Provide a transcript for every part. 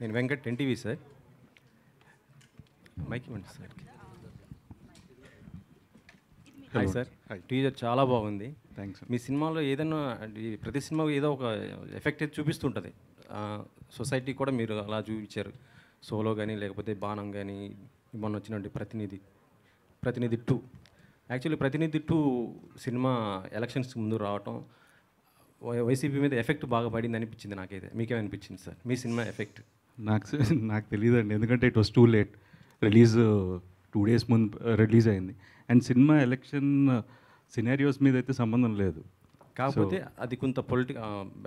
నేను Venkat NTV sir. Mic ఇవ్వండి sir. Hi sir. Teaser చాలా బాగుంది. థ్యాంక్స్. మీ సినిమాలో ఏదైనా ప్రతి సినిమాకు ఏదో ఒక ఎఫెక్ట్ అయితే చూపిస్తుంటుంది. సొసైటీ కూడా మీరు అలా చూపించారు. సోలో కానీ లేకపోతే బాణం కానీ మొన్న వచ్చినటువంటి ప్రతినిధి 2. యాక్చువల్లీ ప్రతినిధి 2 సినిమా ఎలక్షన్స్ ముందు రావటం వైసీపీ మీద ఎఫెక్ట్ బాగా పడింది అనిపించింది నాకైతే. మీకేమనిపించింది సార్ మీ సినిమా ఎఫెక్ట్? నాకు తెలియదండి, ఎందుకంటే it was too late. Release 2 days ముందు రిలీజ్ అయింది. అండ్ సినిమా ఎలక్షన్ సినారియోస్ మీద అయితే సంబంధం లేదు. కాకపోతే అది కొంత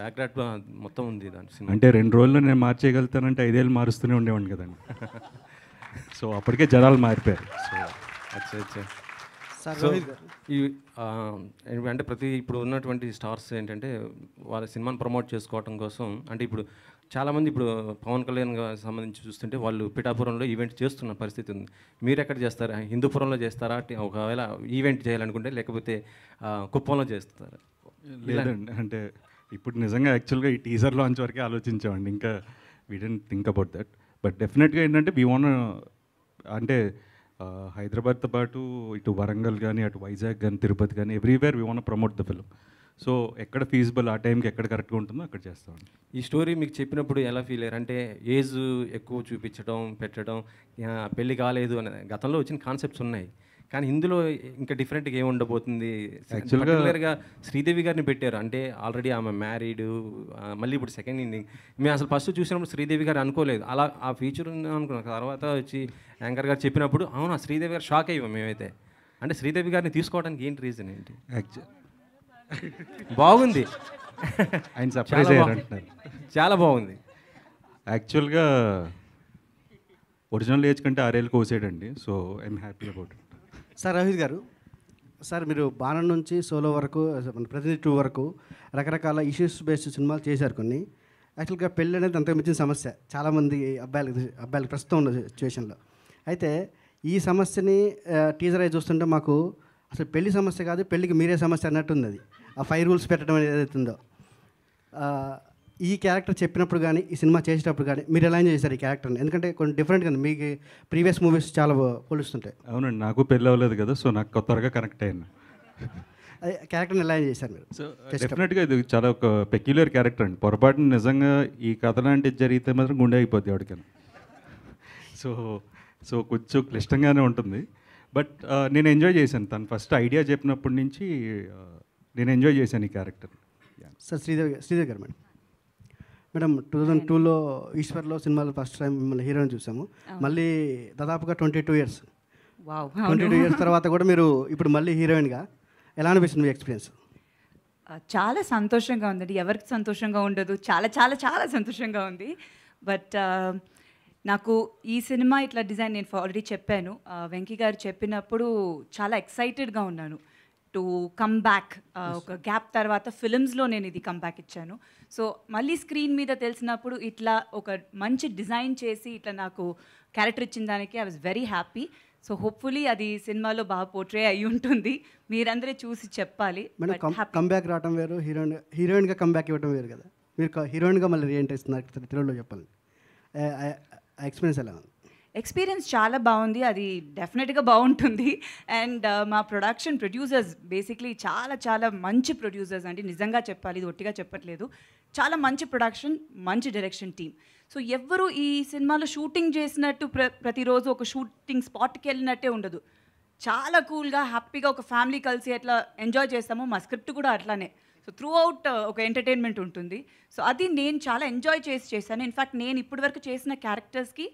బ్యాక్గ్రౌండ్ మొత్తం ఉంది దాని సినిమా. అంటే 2 రోజుల్లో నేను మార్చేయగలుగుతానంటే 5 ఏళ్ళు మారుస్తూనే ఉండేవాడిని కదండి. సో అప్పటికే జనాలు మారిపోయారు. సో అచ్చా. సో ఈ అంటే ఇప్పుడు ఉన్నటువంటి స్టార్స్ ఏంటంటే వాళ్ళ సినిమాని ప్రమోట్ చేసుకోవడం కోసం, అంటే ఇప్పుడు చాలామంది ఇప్పుడు పవన్ కళ్యాణ్ సంబంధించి చూస్తుంటే వాళ్ళు పిఠాపురంలో ఈవెంట్ చేస్తున్న పరిస్థితి ఉంది. మీరు ఎక్కడ చేస్తారా? హిందూపురంలో చేస్తారా? ఒకవేళ ఈవెంట్ చేయాలనుకుంటే, లేకపోతే కుప్పంలో చేస్తారా? లేదండి, అంటే ఇప్పుడు నిజంగా యాక్చువల్గా ఈ టీజర్ లాంచ్ వరకే ఆలోచించామండి. ఇంకా we don't think about that. But డెఫినెట్గా ఏంటంటే వీ వాంట్, అంటే హైదరాబాద్తో పాటు ఇటు వరంగల్ కానీ, అటు వైజాగ్ కానీ, తిరుపతి కానీ, everywhere we want promote the film. So ఎక్కడ ఫీజిబుల్, ఆ టైంకి ఎక్కడ కరెక్ట్గా ఉంటుందో అక్కడ చేస్తామండి. ఈ స్టోరీ మీకు చెప్పినప్పుడు ఎలా ఫీల్ అయ్యారు? అంటే ఏజ్ ఎక్కువ చూపించడం, పెట్టడం, పెళ్ళి కాలేదు అనే గతంలో వచ్చిన కాన్సెప్ట్స్ ఉన్నాయి, కానీ ఇందులో ఇంకా డిఫరెంట్గా ఏమి ఉండబోతుంది? యాక్చువల్గా శ్రీదేవి గారిని పెట్టారు, అంటే ఆల్రెడీ ఆమె మ్యారీడ్, మళ్ళీ ఇప్పుడు సెకండ్ ఇన్నింగ్. మేము అసలు ఫస్ట్ చూసినప్పుడు శ్రీదేవి గారు అనుకోలేదు అలా ఆ ఫీచర్ అనుకున్నాం. తర్వాత వచ్చి యాంకర్ గారు చెప్పినప్పుడు అవునా శ్రీదేవి గారు షాక్ అయ్యాం మేమైతే. అంటే శ్రీదేవి గారిని తీసుకోవడానికి ఏంటి రీజన్ ఏంటి? బాగుంది, ఆయన సర్ప్రైజ్ అయ్యారంటున్నారు. చాలా బాగుంది. యాక్చువల్గా ఒరిజినల్ ఏజ్ కంటే 6 ఏళ్ళు కోసాడండి. So I'm happy about it. Sir Rohit garu, sir మీరు బాణం నుంచి సోలో వరకు, ప్రతినిధి 2 వరకు రకరకాల ఇష్యూస్ బేస్డ్ సినిమాలు చేశారు కొన్ని. యాక్చువల్గా పెళ్ళి అనేది అంతకు మించిన సమస్య చాలామంది అబ్బాయిలకి ప్రస్తుతం ఉన్న సిచ్యువేషన్లో. అయితే ఈ సమస్యని టీజర్ అయి చూస్తుంటే మాకు అసలు పెళ్లి సమస్య కాదు, పెళ్ళికి మీరే సమస్య అన్నట్టుంది. అది ఆ 5 rules పెట్టడం అనేది ఏదైతుందో, ఈ క్యారెక్టర్ చెప్పినప్పుడు కానీ, ఈ సినిమా చేసేటప్పుడు కానీ మీరు ఎలా ఎంజాయ్ చేశారు ఈ క్యారెక్టర్ని? ఎందుకంటే కొన్ని డిఫరెంట్గా మీకు ప్రీవియస్ మూవీస్ చాలా పోలుస్తుంటాయి. అవునండి, నాకు పెళ్ళి అవ్వలేదు కదా, సో నాకు త్వరగా కనెక్ట్ అయ్యాను. క్యారెక్టర్ని ఎలా ఎంజాయ్ చేశారు మీరు? సో డెఫినెట్గా ఇది చాలా ఒక పెక్యులర్ క్యారెక్టర్ అండి. పొరపాటున నిజంగా ఈ కథ లాంటిది జరిగితే మాత్రం గుండె అయిపోద్ది ఎవరికైనా. సో కొంచెం క్లిష్టంగానే ఉంటుంది. బట్ నేను ఎంజాయ్ చేశాను. తను ఫస్ట్ ఐడియా చెప్పినప్పటి నుంచి నేను ఎంజాయ్ చేశాను ఈ క్యారెక్టర్. సార్ శ్రీదేవి గారు మేడం 2002లో ఈశ్వర్లో సినిమాలో ఫస్ట్ టైం మిమ్మల్ని హీరోయిన్ చూసాము. మళ్ళీ దాదాపుగా 22 years. 22 years తర్వాత కూడా మీరు ఇప్పుడు మళ్ళీ హీరోయిన్గా ఎలా అనిపిస్తుంది మీ ఎక్స్పీరియన్స్? చాలా సంతోషంగా ఉందండి. ఎవరికి సంతోషంగా ఉండదు? చాలా చాలా చాలా సంతోషంగా ఉంది. బట్ నాకు ఈ సినిమా ఇట్లా డిజైన్ నేను ఆల్రెడీ చెప్పాను. వెంకీ గారు చెప్పినప్పుడు చాలా ఎక్సైటెడ్గా ఉన్నాను టు కమ్ బ్యాక్. ఒక గ్యాప్ తర్వాత ఫిలిమ్స్లో నేను ఇది కమ్ బ్యాక్ ఇచ్చాను. సో మళ్ళీ స్క్రీన్ మీద తెలిసినప్పుడు ఇట్లా ఒక మంచి డిజైన్ చేసి ఇట్లా నాకు క్యారెక్టర్ ఇచ్చిన దానికి I was very happy. So hopefully అది సినిమాలో బాగా పోర్ట్రే అయ్యి ఉంటుంది. మీరందరే చూసి చెప్పాలి. కమ్బ్యాక్ రావడం వేరు, హీరోయిన్గా కమ్బ్యాక్ ఇవ్వడం వేరు కదా. మీరు హీరోయిన్గా మళ్ళీ రీఎంట్రీ ఇస్తున్నారు తెలుగులో, చెప్పాలి ఎక్స్పీరియన్స్ ఎలా ఉంది? ఎక్స్పీరియన్స్ చాలా బాగుంది. అది డెఫినెట్గా బాగుంటుంది. అండ్ మా ప్రొడ్యూసర్స్ బేసిక్లీ చాలా చాలా మంచి ప్రొడ్యూసర్స్ అండి. నిజంగా చెప్పాలి, ఇది ఒట్టిగా చెప్పట్లేదు. చాలా మంచి ప్రొడక్షన్, మంచి డైరెక్షన్ టీమ్. సో ఎవ్వరు ఈ సినిమాలో షూటింగ్ చేసినట్టు ప్రతిరోజు ఒక షూటింగ్ స్పాట్కి వెళ్ళినట్టే ఉండదు. చాలా కూల్గా హ్యాపీగా ఒక ఫ్యామిలీ కలిసి ఎట్లా ఎంజాయ్ చేస్తామో మా స్క్రిప్ట్ కూడా అట్లానే. సో త్రూ అవుట్ ఒక ఎంటర్టైన్మెంట్ ఉంటుంది. సో అది నేను చాలా ఎంజాయ్ చేశాను. ఇన్ఫ్యాక్ట్ నేను ఇప్పటివరకు చేసిన క్యారెక్టర్స్కి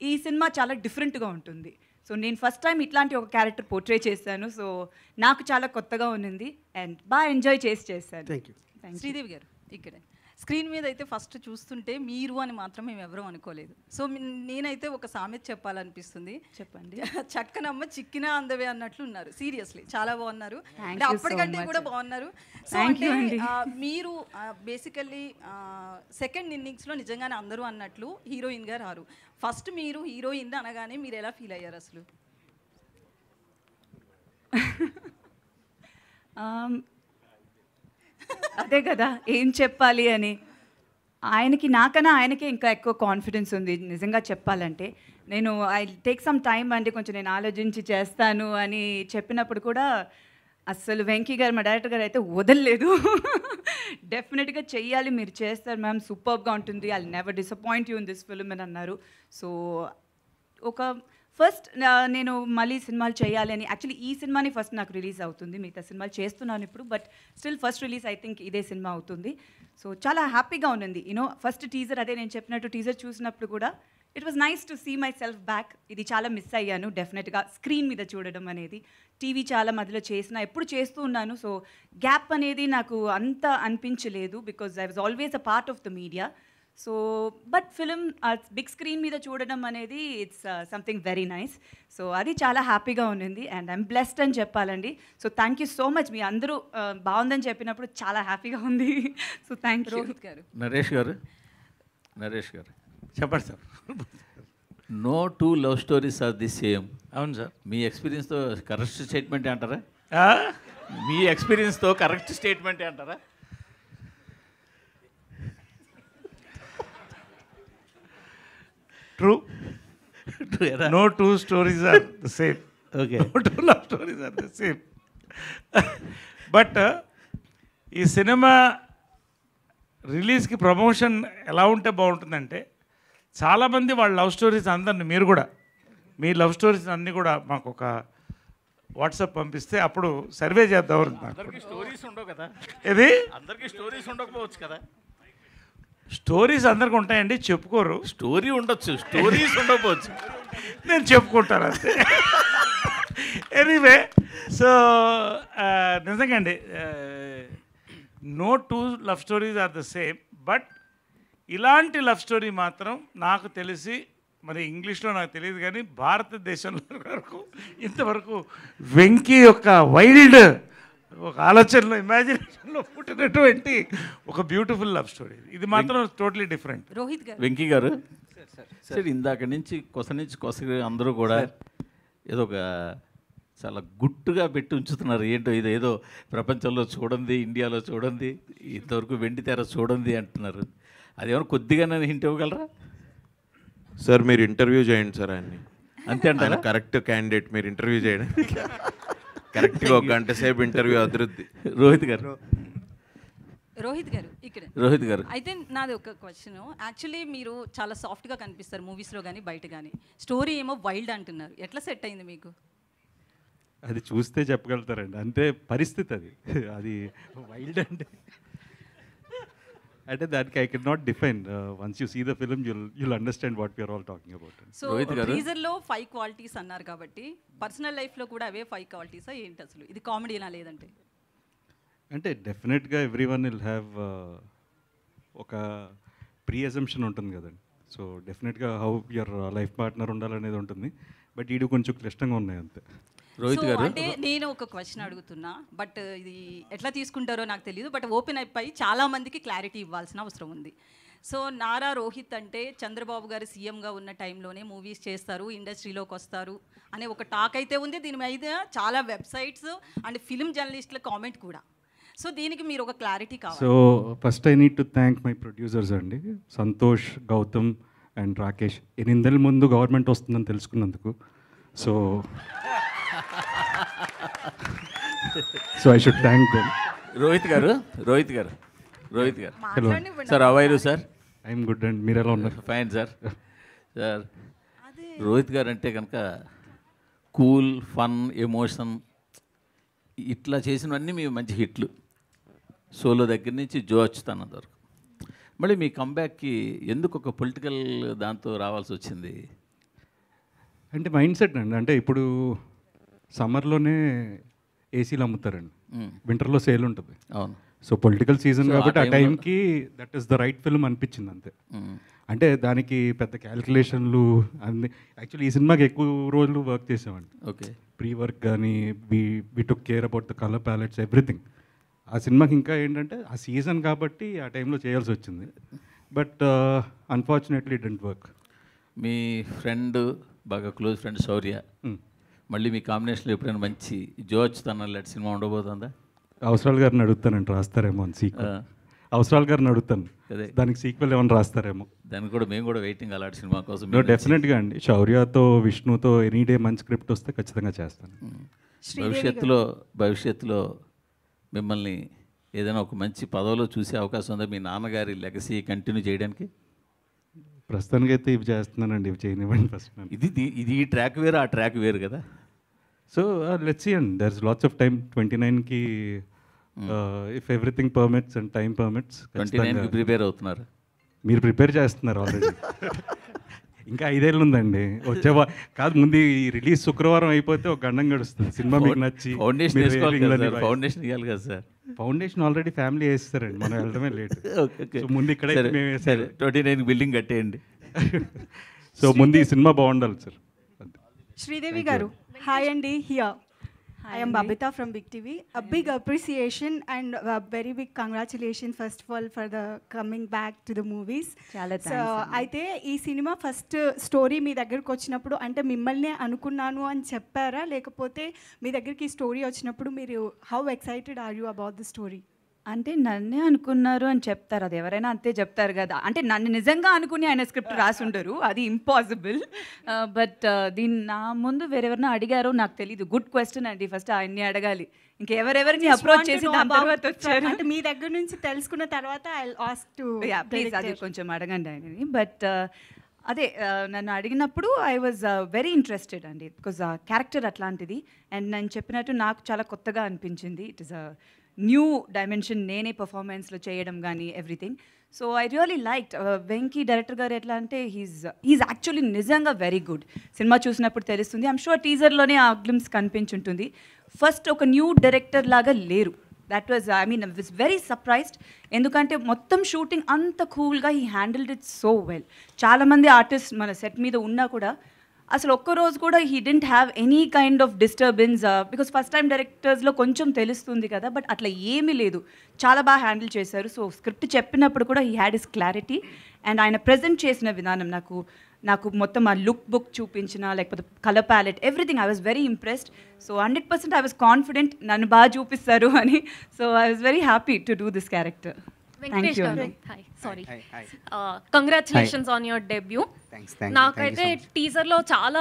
ఈ సినిమా చాలా డిఫరెంట్గా ఉంటుంది. సో నేను ఫస్ట్ టైం ఇట్లాంటి ఒక క్యారెక్టర్ పోర్ట్రే చేశాను. సో నాకు చాలా కొత్తగా ఉన్నింది అండ్ బాగా ఎంజాయ్ చేశాను. Thank you. శ్రీదేవి గారు, ఇక్కడ స్క్రీన్ మీద అయితే ఫస్ట్ చూస్తుంటే మీరు అని మాత్రం మేము ఎవరూ అనుకోలేదు. సో నేనైతే ఒక సామెత చెప్పాలనిపిస్తుంది. చెప్పండి. చక్కనమ్మ చిక్కినా అందవే అన్నట్లు ఉన్నారు. సీరియస్లీ చాలా బాగున్నారు. అప్పటికంటే కూడా బాగున్నారు. సో మీరు బేసికల్లీ సెకండ్ ఇన్నింగ్స్లో నిజంగానే అందరూ అన్నట్లు హీరోయిన్గా రారు. ఫస్ట్ మీరు హీరోయిన్ అనగానే మీరు ఎలా ఫీల్ అయ్యారు అసలు? అదే కదా ఏం చెప్పాలి అని. ఆయనకి నాకన్నా ఆయనకే ఇంకా ఎక్కువ కాన్ఫిడెన్స్ ఉంది నిజంగా చెప్పాలంటే. నేను ఐ టేక్ సమ్ టైమ్ అంటే కొంచెం నేను ఆలోచించి చేస్తాను అని చెప్పినప్పుడు కూడా అస్సలు వెంకీ గారు మా డైరెక్టర్ గారు అయితే వదలలేదు. డెఫినెట్గా చెయ్యాలి, మీరు చేస్తారు మ్యామ్, సూపర్గా ఉంటుంది, I never disappoint you in this film అని అన్నారు. సో ఒక ఫస్ట్ నేను మళ్ళీ సినిమాలు చేయాలి అని, యాక్చువల్లీ ఈ సినిమాని ఫస్ట్ నాకు రిలీజ్ అవుతుంది, మిగతా సినిమాలు చేస్తున్నాను ఇప్పుడు, but still first release I think ఇదే సినిమా అవుతుంది. సో చాలా హ్యాపీగా ఉన్నది. యూనో ఫస్ట్ టీజర్, అదే నేను చెప్పినట్టు టీజర్ చూసినప్పుడు కూడా it was nice to see myself back. ఇది చాలా మిస్ అయ్యాను డెఫినెట్గా స్క్రీన్ మీద చూడడం అనేది. టీవీ చాలా మధ్యలో చేసిన, ఎప్పుడు చేస్తూ ఉన్నాను, సో గ్యాప్ అనేది నాకు అంత అనిపించలేదు because I was always a part of the media. So but film big screen మీద చూడడం అనేది it's something very nice. So అది చాలా హ్యాపీగా ఉన్నింది అండ్ ఐఎమ్ బ్లెస్డ్ అని చెప్పాలండి. So thank you so much. మీ అందరూ బాగుందని చెప్పినప్పుడు చాలా హ్యాపీగా ఉంది. So thank you. రోహిత్ గారు, నరేష్ గారు చెప్పండి sir. No two love stories are the same. అవును సార్. మీ ఎక్స్పీరియన్స్తో కరెక్ట్ స్టేట్మెంట్ అంటారా? మీ ఎక్స్పీరియన్స్తో కరెక్ట్ స్టేట్మెంట్ అంటారా? True. No two stories are the same. Okay. No two love stories are the same. But ఈ సినిమా రిలీజ్కి ప్రమోషన్ ఎలా ఉంటే బాగుంటుందంటే, చాలామంది వాళ్ళ లవ్ స్టోరీస్ అందరిని, మీరు కూడా మీ లవ్ స్టోరీస్ అన్నీ కూడా మాకు ఒక వాట్సాప్ పంపిస్తే అప్పుడు సర్వే చేద్దాం. అందరికీ స్టోరీస్ ఉండవు కదా. ఇది అందరికీ స్టోరీస్ ఉండకపోవచ్చు కదా. స్టోరీస్ అందరికి ఉంటాయండి, చెప్పుకోరు. స్టోరీ ఉండొచ్చు, స్టోరీస్ ఉండకపోవచ్చు. నేను చెప్పుకుంటాను అంతే. ఎనీవే, సో నిజంగా అండి, no two love stories are the same. But ఇలాంటి లవ్ స్టోరీ మాత్రం నాకు తెలిసి, మరి ఇంగ్లీష్లో నాకు తెలియదు కానీ భారతదేశంలో వరకు ఇంతవరకు వెంకీ యొక్క వైల్డ్ ఒక ఆలోచనలో, ఇమాజినేషన్లో పుట్టినటువంటి ఒక బ్యూటిఫుల్ లవ్ స్టోరీ. ఇది మాత్రం టోటలీ డిఫరెంట్. రోహిత్ గారు, వెంకీ గారు సార్, ఇందాక నుంచి కొస అందరూ కూడా ఏదో ఒక చాలా గుట్టుగా పెట్టి ఉంచుతున్నారు. ఏంటో ఇది ఏదో ప్రపంచంలో చూడండి, ఇండియాలో చూడండి, ఇంతవరకు వెండి తెర చూడండి అంటున్నారు. అదేమన్నా కొద్దిగా నన్ను హింట్ ఇవ్వగలరా? సార్ మీరు ఇంటర్వ్యూ చేయండి సార్ ఆయన్ని. అంతే అంటారా? కరెక్ట్ క్యాండిడేట్ మీరు ఇంటర్వ్యూ చేయడం. కరెక్ట్గా 1 గంట సేపు ఇంటర్వ్యూ అభివృద్ధి. రోహిత్ గారు ఇక్కడ రోహిత్ గారు అయితే నాది ఒక క్వశ్చన్. యాక్చువల్లీ మీరు చాలా సాఫ్ట్గా కనిపిస్తారు మూవీస్లో కానీ బయట కానీ, స్టోరీ ఏమో వైల్డ్ అంటున్నారు. ఎట్లా సెట్ అయింది మీకు? అది చూస్తే చెప్పగలుగుతారండి, అంతే పరిస్థితి అది. అది వైల్డ్ అంటే దానికి I can not define. Once you see the film you'll understand what we're all talking about. So టీజర్లో 5 క్వాలిటీస్ అన్నారు కాబట్టి పర్సనల్ లైఫ్లో కూడా అవే 5 క్వాలిటీసా ఏంటి అసలు? ఇది కామెడీనా లేదంటే? అంటే డెఫినెట్గా ఎవ్రీ వన్ విల్ హ్యావ్ ఒక ప్రీ అజంప్షన్ ఉంటుంది కదండి. సో డెఫినెట్గా హౌ యువర్ లైఫ్ పార్ట్నర్ ఉండాలనేది ఉంటుంది. బట్ ఇది కొంచెం క్లిష్టంగా ఉన్నాయి అంతే. రోహిత్ గారు, అంటే నేను ఒక క్వశ్చన్ అడుగుతున్నా, బట్ ఇది ఎట్లా తీసుకుంటారో నాకు తెలియదు. బట్ ఓపెన్ అయిపోయి చాలా మందికి క్లారిటీ ఇవ్వాల్సిన అవసరం ఉంది. సో నారా రోహిత్ అంటే చంద్రబాబు గారు సీఎంగా ఉన్న టైంలోనే మూవీస్ చేస్తారు, ఇండస్ట్రీలోకి వస్తారు అనే ఒక టాక్ అయితే ఉంది. దీని మీద చాలా వెబ్సైట్స్ అండ్ ఫిల్మ్ జర్నలిస్టుల కామెంట్ కూడా. సో దీనికి మీరు ఒక క్లారిటీ కావాలి. So first I need to thank my producers అండి, సంతోష్, గౌతమ్ అండ్ రాకేష్. 8 నెలల ముందు గవర్నమెంట్ వస్తుందని తెలుసుకున్నందుకు. So I should thank them. Rohit garu hello sir, అవైరు సార్. ఐఎమ్ గుడ్ అండ్ మీరు ఎలా ఉన్నారు? Fine sir. సార్, రోహిత్ గారు అంటే కనుక కూల్, ఫన్, ఎమోషన్ ఇట్లా చేసినవన్నీ మీ మంచి హిట్లు. సోలో దగ్గర నుంచి జో అచ్యుతానంద వరకు. మళ్ళీ మీ కంబ్యాక్కి ఎందుకు ఒక పొలిటికల్ దాంతో రావాల్సి వచ్చింది? అంటే మైండ్ సెట్ అండి. అంటే ఇప్పుడు సమ్మర్లోనే ఏసీలు అమ్ముతారండి, వింటర్లో సేల్ ఉంటుంది. అవును. సో పొలిటికల్ సీజన్ కాబట్టి ఆ టైంకి that is the right film అనిపించింది అంతే. అంటే దానికి పెద్ద క్యాల్కులేషన్లు అన్ని, యాక్చువల్లీ ఈ సినిమాకి ఎక్కువ రోజులు వర్క్ చేసామండి. ఓకే. ప్రీ వర్క్ కానీ we took care about the colour palettes, everything. ఆ సినిమాకి ఇంకా ఏంటంటే ఆ సీజన్ కాబట్టి ఆ టైంలో చేయాల్సి వచ్చింది. But unfortunately it didn't work. Me friend, బాగా క్లోజ్ ఫ్రెండ్ శౌర్య, మళ్ళీ మీ కాంబినేషన్లో ఎప్పుడైనా మంచి జో అచ్యుతానంద లాంటి సినిమా ఉండబోతుందా? అవసరాలు గారిని అడుగుతానండి, రాస్తారేమో అని సీక్వెల్. అవసరాల గారిని అడుగుతాను అదే. దానికి సీక్వెల్ ఏమైనా రాస్తారేమో. దానికి కూడా మేము కూడా వెయిటింగ్ అలాంటి సినిమా కోసం. డెఫినెట్గా అండి, శౌర్యతో విష్ణుతో ఎనీ డే మంచి స్క్రిప్ట్ వస్తే ఖచ్చితంగా చేస్తాను. భవిష్యత్తులో మిమ్మల్ని ఏదైనా ఒక మంచి పదవిలో చూసే అవకాశం ఉందా, మీ నాన్నగారి లెగసీ కంటిన్యూ చేయడానికి? ప్రస్తుతానికి అయితే ఇవి చేస్తున్నానండి, ఇవి చేయనివ్వండి ఫస్ట్. ఇది ఈ ట్రాక్ వేరు, ఆ ట్రాక్ వేరు కదా. So let's see and there is lots of time. 29కి if everything permits and time permits. 29కి ప్రిపేర్ అవుతున్నారు? మీరు ప్రిపేర్ చేస్తున్నారు ఆల్రెడీ. ఇంకా 5 ఏళ్ళు ఉందండి. కాదు, ముందు ఈ రిలీజ్ శుక్రవారం అయిపోతే ఒక గండం గడుస్తుంది. సినిమా మీకు నచ్చి ఫౌండేషన్ ఫౌండేషన్ ఇవ్వాలి కదా సార్. ఫౌండేషన్ ఆల్రెడీ ఫ్యామిలీ వేస్తారండి, మనం వెళ్ళడమే లేట్. సో ముందు ఇక్కడ 29 బిల్డింగ్ కట్టేయండి. సో ముందు ఈ సినిమా బాగుండాలి సార్. శ్రీదేవి గారు, హాయ్ అండి. Here I am Babita from Big TV. A big appreciation and a very big congratulations first of all for the coming back to the movies. So అయితే ఈ cinema first story మీ దగ్గరకు వచ్చినప్పుడు అంటే మిమ్మల్ని అనుకున్నాను అని చెప్పారా, లేకపోతే మీ దగ్గరికి స్టోరీ వచ్చినప్పుడు మీరు how excited are you about the story? అంటే నన్నే అనుకున్నారు అని చెప్తారు, అది ఎవరైనా అంతే చెప్తారు కదా. అంటే నన్ను నిజంగా అనుకుని ఆయన స్క్రిప్ట్ రాసుండరు, అది ఇంపాసిబుల్. బట్ దీన్ని నా ముందు వేరెవరైనా అడిగారో నాకు తెలీదు. గుడ్ క్వశ్చన్ అండి, ఫస్ట్ ఆయన్ని అడగాలి. ఇంకెవరెవరిని అప్రోచ్ చేసి దాని తర్వాత వచ్చారు అంటే మీ దగ్గర నుంచి తెలుసుకున్న తర్వాత ఐ ఆస్క్ టు ప్లీజ్ అది కొంచెం అడగండి ఆయనని. బట్ అదే నన్ను అడిగినప్పుడు ఐ వాజ్ వెరీ ఇంట్రెస్టెడ్ అండి, బికాజ్ ఆ క్యారెక్టర్ అట్లాంటిది. అండ్ నేను చెప్పినట్టు నాకు చాలా కొత్తగా అనిపించింది. It is a new dimension, నేనే పర్ఫార్మెన్స్లో చేయడం కానీ everything. So I really liked. Venky director గారు ఎట్లా అంటే హీజ్ యాక్చువల్లీ నిజంగా వెరీ గుడ్. సినిమా చూసినప్పుడు తెలుస్తుంది. ఐమ్ షూర్ టీజర్లోనే ఆ గ్లిమ్స్ కనిపించుంటుంది. ఫస్ట్ ఒక న్యూ డైరెక్టర్ లాగా లేరు. That was I mean was very surprised. ఎందుకంటే మొత్తం షూటింగ్ అంత కూల్గా he handled it so well. చాలామంది ఆర్టిస్ట్ మన సెట్ మీద ఉన్నా కూడా అసలు ఒక్కరోజు కూడా he didn't have any kind of disturbance, because first time డైరెక్టర్స్లో కొంచెం తెలుస్తుంది కదా, బట్ అట్లా ఏమీ లేదు. చాలా బాగా హ్యాండిల్ చేశారు. సో స్క్రిప్ట్ చెప్పినప్పుడు కూడా he had is clarity. And ఆయన ప్రజెంట్ చేసిన విధానం నాకు మొత్తం ఆ లుక్ బుక్ చూపించిన, లేకపోతే colour palette, everything I was very impressed. So 100% I was confident నన్ను బాగా చూపిస్తారు అని. So I was very happy to do this character. Venkatesh garu, hi. Sorry, congratulations on your debut. నాకైతే టీజర్లో చాలా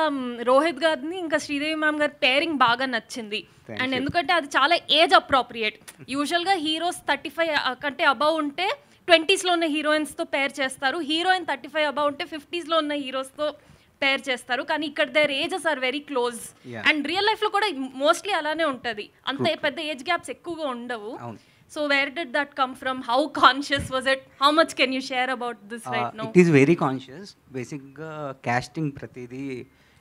రోహిత్ గారిని ఇంకా శ్రీదేవి మ్యామ్ గారి పేరింగ్ బాగా నచ్చింది. అండ్ ఎందుకంటే అది చాలా ఏజ్ అప్రోప్రియేట్. యూజువల్గా హీరోస్ 35 కంటే అబవ్ ఉంటే 20స్లో ఉన్న హీరోయిన్స్తో పేర్ చేస్తారు, హీరోయిన్ 35 అబవ్ ఉంటే 50స్లో ఉన్న హీరోస్తో పేర్ చేస్తారు. కానీ ఇక్కడ there ages are very close. And real లైఫ్లో కూడా మోస్ట్లీ అలానే ఉంటుంది, అంత పెద్ద ఏజ్ గ్యాప్స్ ఎక్కువగా ఉండవు. So where did that come from? How conscious was it? How much can you share about this right now? It is very conscious. Basically casting pratidi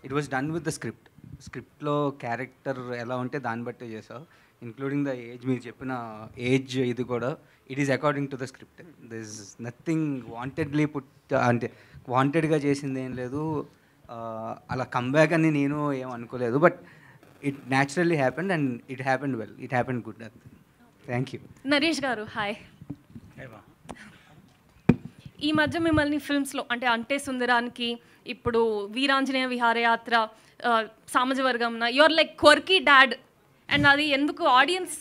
it was done with the script. Script lo character ela unte dani batte chesa, including the age meer cheppina age idi kuda it is according to the script. There is nothing wantedly put ante wanted ga chesindi em ledu, ala come back ani nenu em anukoledu, but it naturally happened and it happened well. It happened good. Thank you. Naresh garu, hi. ఈ మధ్య మిమ్మల్ని ఫిల్మ్స్లో అంటే సుందరానికి, ఇప్పుడు వీరాంజనేయ విహారయాత్ర, సామాజవర్గంన, your like quirky dad. And అది ఎందుకు audiences,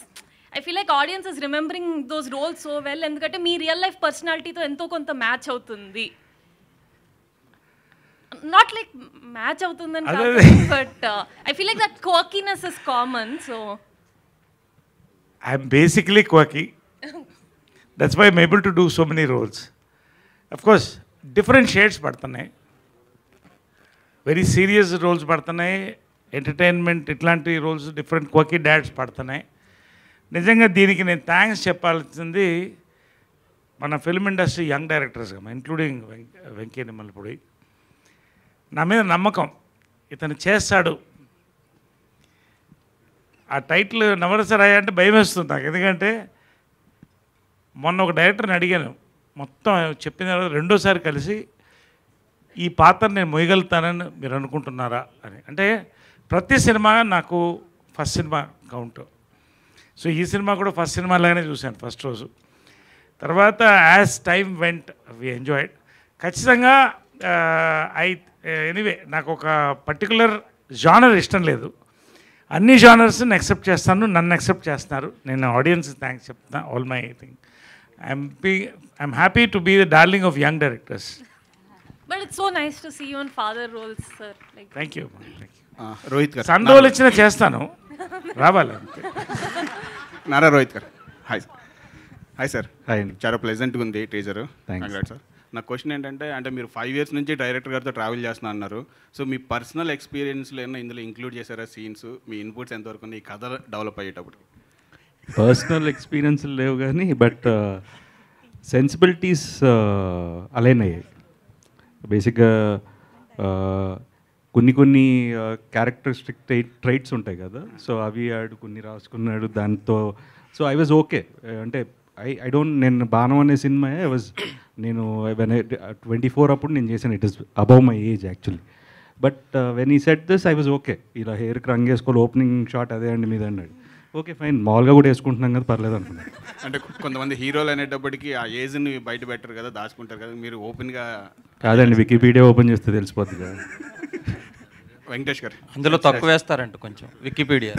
I feel like audiences is remembering those roles so well, ఎందుకంటే మీ రియల్ లైఫ్ పర్సనాలిటీతో ఎంతో కొంత మ్యాచ్ అవుతుంది. నాట్ లైక్ మ్యాచ్ అవుతుందని కాదు, but I feel like that quirkiness is common. So I'm basically quirky. That's why I'm able to do so many roles. Of course, different shades padtanayi. Very serious roles padtanayi, entertainment itlanti roles, different quirky dads padtanayi. Nijanga deeniki nenu thanks cheppalsindi mana film industry young directors ga, including Venki Nimmalpudi. Na meeda nammakam itanu chestadu. ఆ title నవరసరాయ అంటే భయం వేస్తుంది నాకు, ఎందుకంటే మొన్న ఒక డైరెక్టర్ని అడిగాను, మొత్తం చెప్పిన తర్వాత రెండోసారి కలిసి ఈ పాత్ర నేను మొయ్యగలుగుతానని మీరు అనుకుంటున్నారా అని. అంటే ప్రతి సినిమా నాకు ఫస్ట్ సినిమా కౌంట్. సో ఈ సినిమా కూడా ఫస్ట్ సినిమా లాగానే చూశాను ఫస్ట్ రోజు. తర్వాత as time went we enjoyed. ఖచ్చితంగా ఎనీవే నాకు ఒక పర్టికులర్ జానర్ ఇష్టం లేదు, అన్ని జానర్స్ని యాక్సెప్ట్ చేస్తాను, నన్ను యాక్సెప్ట్ చేస్తున్నారు. నేను ఆడియన్స్ థ్యాంక్స్ చెప్తాను, all my thing I'm happy to be the darling of young directors. But it's so nice to see you in father roles, sir. Like, Thank you. Rohit గారు సండోలు ఇచ్చినా చేస్తాను, రావాలి. నారా రోహిత్ గారు హాయ్ సార్. హాయ్ అండి. చాలా ప్లెజెంట్గా ఉంది టీజర్. Thanks. Congrats sir. నా క్వశ్చన్ ఏంటంటే, అంటే మీరు 5 years నుంచి డైరెక్టర్ గారితో ట్రావెల్ చేస్తున్నా అన్నారు. సో మీ పర్సనల్ ఎక్స్పీరియన్స్లో ఏమైనా ఇందులో ఇంక్లూడ్ చేశారా సీన్స్? మీ ఇన్పుట్స్ ఎంతవరకు ఉన్నాయి ఈ కథ డెవలప్ అయ్యేటప్పుడు? పర్సనల్ ఎక్స్పీరియన్స్ లేవు కానీ బట్ సెన్సిబిలిటీస్ అలైన్ అయ్యాయి. బేసిక్గా కొన్ని క్యారెక్టరిస్టిక్ ట్రైట్స్ ఉంటాయి కదా, సో అవి ఆడు కొన్ని రాసుకున్నాడు దాంతో. So I was okay. అంటే ఐ డోంట్, నేను బాణం అనే సినిమా నేను 24 అప్పుడు నేను చేశాను. It is above my age actually. But when ఈ set this I was okay. ఇలా హెయిర్కి రంగు వేసుకోవాలి, ఓపెనింగ్ షాట్ అదే అండి మీద అన్నాడు. ఓకే ఫైన్, మామూలుగా కూడా వేసుకుంటున్నాం కదా, పర్లేదు అనుకున్నాను. అంటే కొంతమంది హీరోలు అనేటప్పటికి ఆ ఏజ్ని బయట పెట్టరు కదా, దాచుకుంటారు కదా, మీరు ఓపెన్గా. కాదండి, వికీపీడియా ఓపెన్ చేస్తే తెలిసిపోతుంది కదా. వెంకటేష్ గారు అందులో తక్కువ వేస్తారంట కొంచెం వికీపీడియా.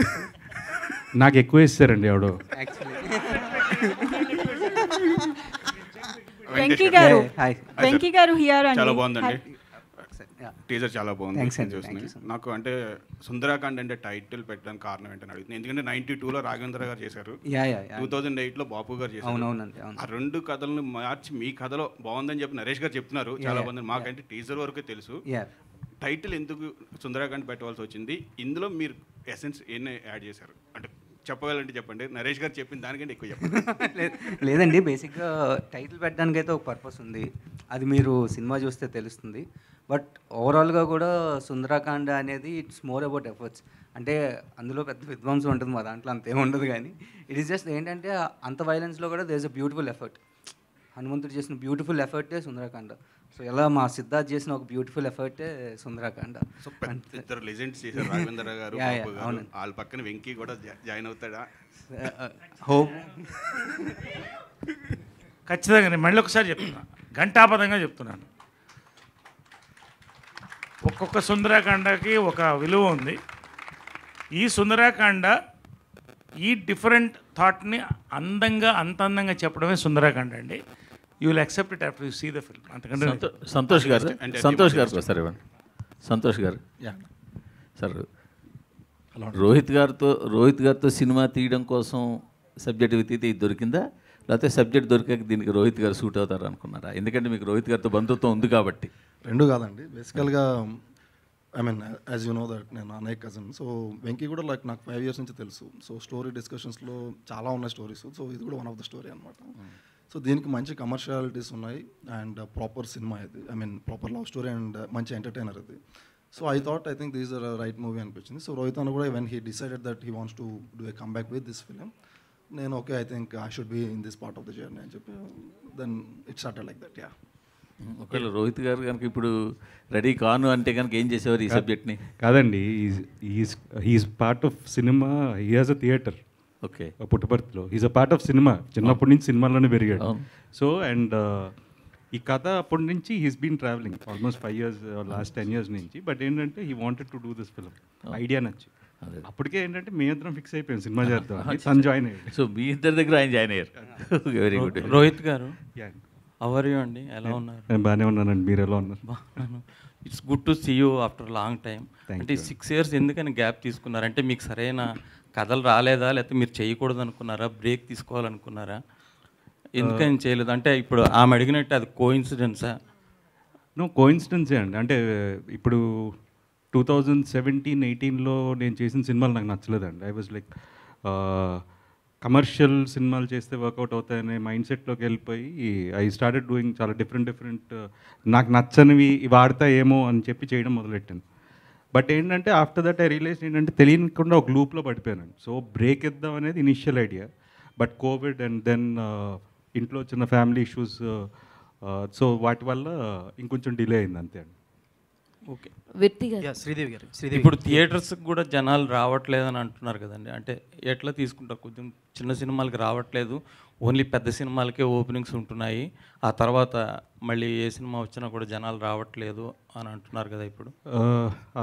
నాకు ఎక్కువ వేస్తారండి ఎవడో. వెంకీ గారు హియర్ అండి. చాలా బాగుందండి టీజర్, చాలా బాగుంది చూస్తున్నాయి. నాకు అంటే సుందరాకాండ్ అంటే టైటిల్ పెట్టడానికి కారణం ఏంటని అడుగుతుంది. ఎందుకంటే 92లో రాఘవేంద్ర గారు చేశారు, 2008లో బాపు గారు చేశారు. ఆ 2 కథలను మార్చి మీ కథలో బాగుందని చెప్పి నరేష్ గారు చెప్తున్నారు, చాలా బాగుంది. మాకంటే టీజర్ వరకే తెలుసు. టైటిల్ ఎందుకు సుందరాకాండ్ పెట్టవలసి వచ్చింది? ఇందులో మీరు ఎసెన్స్ ఏం యాడ్ చేశారు అంటే చెప్పగలంటే చెప్పండి. నరేష్ గారు చెప్పిన దానికంటే ఎక్కువ చెప్పండి. లేదండి, బేసిక్గా టైటిల్ పెట్టడానికి అయితే ఒక పర్పస్ ఉంది, అది మీరు సినిమా చూస్తే తెలుస్తుంది. బట్ ఓవరాల్గా కూడా సుందరాకాండ అనేది ఇట్స్ మోర్ అబౌట్ ఎఫర్ట్స్. అంటే అందులో పెద్ద విధ్వంసం ఉంటుంది, మా దాంట్లో అంతేం ఉండదు. కానీ ఇట్ ఈస్ జస్ట్ ఏంటంటే అంత వైలెన్స్లో కూడా there is a beautiful effort. హనుమంతుడు చేసిన బ్యూటిఫుల్ ఎఫర్టే సుందరాకాండ. సో ఎలా మా సిద్ధార్థ్ చేసిన ఒక బ్యూటిఫుల్ ఎఫర్టే సుందరాకాండ. సో ఇద్దరు లెజెండ్స్ చేశారు, రాఘవేంద్ర గారు, బాపు గారు. వాళ్ళ పక్కన వెంకీ కూడా జాయిన్ అవుతాడా? హోప్. ఖచ్చితంగా నేను మళ్ళీ ఒకసారి చెప్తున్నా, ఘంటాపదంగా చెప్తున్నాను. ఒక్కొక్క సుందరాకాండకి ఒక విలువ ఉంది. ఈ సుందరాకాండ ఈ డిఫరెంట్ థాట్ని అంత అందంగా చెప్పడమే సుందరాకాండ అండి. You will accept it after you see the film. అంతకంటే సంతోష్ గారు సార్ ఇవ్వండి. సంతోష్ గారు సార్, రోహిత్ గారితో సినిమా తీయడం కోసం సబ్జెక్ట్ వెతికితే ఇది దొరికిందా, లేకపోతే సబ్జెక్ట్ దొరికాక దీనికి రోహిత్ గారు సూట్ అవుతారు అనుకున్నారా? ఎందుకంటే మీకు రోహిత్ గారితో బంధుత్వం ఉంది కాబట్టి. రెండు కాదండి, బేసికల్గా I mean as you know that నేను అన్నయ్య కజిన్. సో వెంకీ కూడా లైక్ నాకు 5 years నుంచి తెలుసు. సో స్టోరీ డిస్కషన్స్లో చాలా ఉన్నాయి స్టోరీస్. సో ఇది కూడా వన్ ఆఫ్ ద స్టోరీ అనమాట. సో దీనికి మంచి కమర్షియాలిటీస్ ఉన్నాయి అండ్ ప్రాపర్ సినిమా ఇది. I mean proper love story and మంచి ఎంటర్టైనర్ ఇది. So I think this are right movie అనిపించింది. సో రోహిత్ అన్న కూడా when he decided that he wants to do a come back with this film, నేను okay I think I should be in this part of the journey అని చెప్పి then it started like that. Yeah, ఒకవేళ రోహిత్ గారు కనుక ఇప్పుడు ready కాను అంటే కనుక ఏం చేసేవారు ఈ సబ్జెక్ట్ని? కాదండి, he is part of cinema. He has a theatre. Okay, పుట్టపర్తిలో he's a part of cinema. చిన్నప్పటి నుంచి సినిమాలోనే పెరిగాడు. సో అండ్ ఈ కథ అప్పటి నుంచి he's been travelling almost 5 years, last 10 years నుంచి. బట్ ఏంటంటే he wanted to do this film. Idea నచ్చి అప్పటికే ఏంటంటే మీ ఇద్దరం ఫిక్స్ అయిపోయాం సినిమా చేద్దాం. తను జాయిన్ అయ్యాడు. సో మీ ఇద్దరి దగ్గర ఆయన జాయిన్ అయ్యారు. Very good. రోహిత్ గారు అవర్ యూ అండి, ఎలా ఉన్నారు? నేను బాగానే ఉన్నానండి, మీరు ఎలా ఉన్నారు? It's good to see you after long time. అంటే 6 years ఎందుకని గ్యాప్ తీసుకున్నారు? అంటే మీకు సరైన కథలు రాలేదా, లేకపోతే మీరు చేయకూడదు అనుకున్నారా, బ్రేక్ తీసుకోవాలనుకున్నారా, ఎందుకని చేయలేదు? అంటే ఇప్పుడు ఆమె అడిగినట్టు అది కోఇన్సిడెన్సా? నో, కోఇన్సిడెన్సే అండి. అంటే ఇప్పుడు 2017-18లో నేను చేసిన సినిమాలు నాకు నచ్చలేదండి. ఐ వాజ్ లైక్ కమర్షియల్ సినిమాలు చేస్తే వర్కౌట్ అవుతాయనే మైండ్ సెట్లోకి వెళ్ళిపోయి ఐ స్టార్టెడ్ డూయింగ్ చాలా డిఫరెంట్ నాకు నచ్చనివి వాడతా ఏమో అని చెప్పి చేయడం మొదలెట్టాను. బట్ ఏంటంటే ఆఫ్టర్ దట్ ఐ రియలైజ్ ఏంటంటే తెలియకుండా ఒక లూప్లో పడిపోయాను. సో బ్రేక్ ఇద్దాం అనేది initial idea. But Covid and then ఇంట్లో చిన్న ఫ్యామిలీ ఇష్యూస్, సో వాటి వల్ల ఇంకొంచెం డిలే అయింది అంతే అండి. ఓకే, శ్రీదేవి గారు, ఇప్పుడు థియేటర్స్కి కూడా జనాలు రావట్లేదని అంటున్నారు కదండి, అంటే ఎట్లా తీసుకుంటారు? కొంచెం చిన్న సినిమాలకి రావట్లేదు, ఓన్లీ పెద్ద సినిమాలకే ఓపెనింగ్స్ ఉంటున్నాయి, ఆ తర్వాత మళ్ళీ ఏ సినిమా వచ్చినా కూడా జనాలు రావట్లేదు అని అంటున్నారు కదా ఇప్పుడు.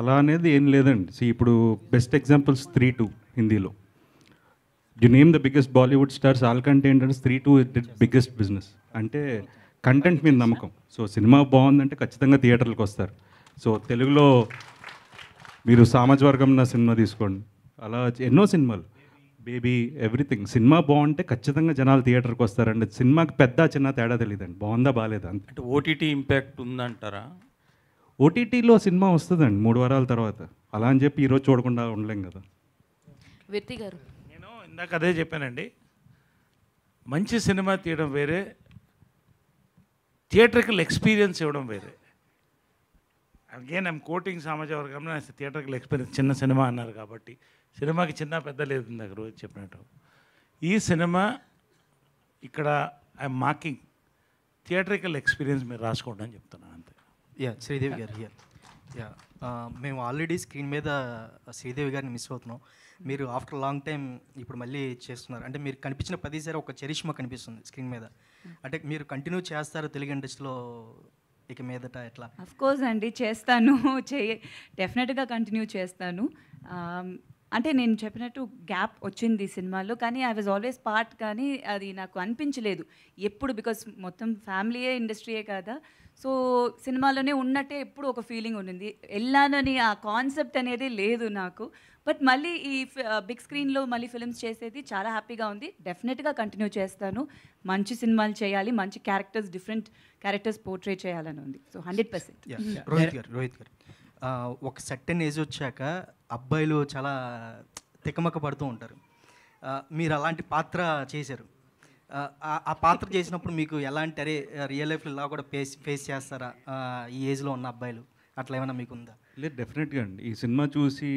అలా అనేది ఏం లేదండి. ఇప్పుడు బెస్ట్ ఎగ్జాంపుల్స్ 3-2 హిందీలో you name the biggest Bollywood stars, all contenders 3-2 biggest business. అంటే కంటెంట్ మీద నమ్మకం. సో సినిమా బాగుందంటే ఖచ్చితంగా థియేటర్లకు వస్తారు. సో తెలుగులో మీరు సామాజవర్గం నా సినిమా తీసుకోండి, అలా ఎన్నో సినిమాలు, బేబీ, ఎవ్రీథింగ్. సినిమా బాగుంటే ఖచ్చితంగా జనాలు థియేటర్కి వస్తారండి. సినిమాకి పెద్ద చిన్న తేడా తెలియదండి, బాగుందా బాగాలేదా అంతే. అంటే ఓటీటీ ఇంపాక్ట్ ఉందంటారా? ఓటీటీలో సినిమా వస్తుందండి 3 వారాల తర్వాత. అలా అని చెప్పి ఈరోజు చూడకుండా ఉండలేం కదా. విర్తి గారు, నేను ఇందాక అదే చెప్పానండి, మంచి సినిమా తీయడం వేరే, థియేటర్కల్ ఎక్స్పీరియన్స్ ఇవ్వడం వేరే. అగైన్ ఐమ్ కోటింగ్ సమాజ వర్గంలో థియేటర్కల్ ఎక్స్పీరియన్స్. చిన్న సినిమా అన్నారు కాబట్టి సినిమాకి చిన్న పెద్ద లేదు ఇందాక రోజు చెప్పినట్టు. ఈ సినిమా ఇక్కడ ఐఎమ్ మార్కింగ్ థియేటర్కల్ ఎక్స్పీరియన్స్ మీరు రాసుకోండి అని చెప్తున్నాను అంతే. యా, శ్రీదేవి గారు హియర్. యా, మేము ఆల్రెడీ స్క్రీన్ మీద శ్రీదేవి గారిని మిస్ అవుతున్నాం. మీరు ఆఫ్టర్ లాంగ్ టైం ఇప్పుడు మళ్ళీ చేస్తున్నారు. అంటే మీరు కనిపించిన ప్రతిసారి ఒక చరిష్మా కనిపిస్తుంది స్క్రీన్ మీద. అంటే మీరు కంటిన్యూ చేస్తారు తెలుగు ఇండస్ట్రీలో ఇక మీదట ఎట్లా? అఫ్ కోర్స్ అండి, చేస్తాను. డెఫినెట్గా కంటిన్యూ చేస్తాను. అంటే నేను చెప్పినట్టు గ్యాప్ వచ్చింది సినిమాలో, కానీ ఐ వాజ్ ఆల్వేస్ పార్ట్, కానీ అది నాకు అనిపించలేదు ఎప్పుడు, బికాస్ మొత్తం ఫ్యామిలీయే ఇండస్ట్రీయే కదా. సో సినిమాలోనే ఉన్నట్టే ఎప్పుడు ఒక ఫీలింగ్ ఉండింది. వెళ్ళానని ఆ కాన్సెప్ట్ అనేది లేదు నాకు. బట్ మళ్ళీ ఈ బిగ్ స్క్రీన్లో మళ్ళీ ఫిల్మ్స్ చేసేది చాలా హ్యాపీగా ఉంది. డెఫినెట్గా కంటిన్యూ చేస్తాను. మంచి సినిమాలు చేయాలి, మంచి క్యారెక్టర్స్, డిఫరెంట్ క్యారెక్టర్స్ పోర్ట్రే చేయాలని ఉంది. సో 100%. రోహిత్ గారు ఒక సర్టెన్ ఏజ్ వచ్చాక అబ్బాయిలు చాలా తికమక పడుతూ ఉంటారు. మీరు అలాంటి పాత్ర చేశారు. ఆ పాత్ర చేసినప్పుడు మీకు ఎలాంటి, అరే రియల్ లైఫ్లో ఇలా కూడా ఫేస్ చేస్తారా ఈ ఏజ్లో ఉన్న అబ్బాయిలు, అట్లా ఏమైనా మీకు ఉందా? లేదు, డెఫినెట్గా అండి. ఈ సినిమా చూసి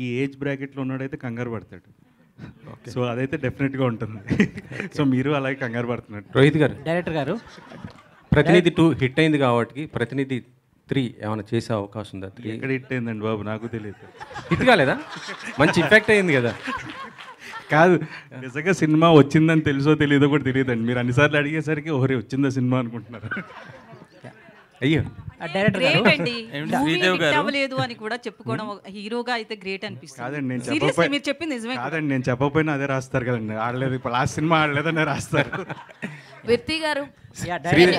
ఈ ఏజ్ బ్రాకెట్లో ఉన్నాడైతే కంగారు పడతాడు. సో అదైతే డెఫినెట్గా ఉంటుంది. సో మీరు అలాగే కంగారు పడుతున్నారు. రోహిత్ గారు, డైరెక్టర్ గారు, ప్రతినిధి 2 హిట్ అయింది కాబట్టి ప్రతినిధి 3 ఏమైనా చేసే అవకాశం ఉందా? 3 ఎక్కడ హిట్ అయిందండి బాబు, నాకు తెలియదు. హిట్ కాలేదా? మంచి ఇంపాక్ట్ అయింది కదా. కాదు, నిజంగా సినిమా వచ్చిందని తెలుసో తెలియదో కూడా తెలియదండి. మీరు అన్నిసార్లు అడిగేసరికి ఓహరే వచ్చిందా సినిమా అనుకుంటున్నారు. అయ్యో, గ్రేట్ అండి. మూవీ హిట్ అవ్వలేదు అని కూడా చెప్పుకోవడం హీరోగా అయితే గ్రేట్ అనిపిస్తుంది. కాదండి, నేను సీరియస్లీ మీరు చెప్పింది నిజమే. కాదండి, నేను చెప్పకపోయినా అదే రాస్తారు కదండి. ఆడలేదు, ఇప్పుడు లాస్ట్ సినిమా ఆడలేదనే రాస్తారు. విర్తి గారు, శ్రీదేవి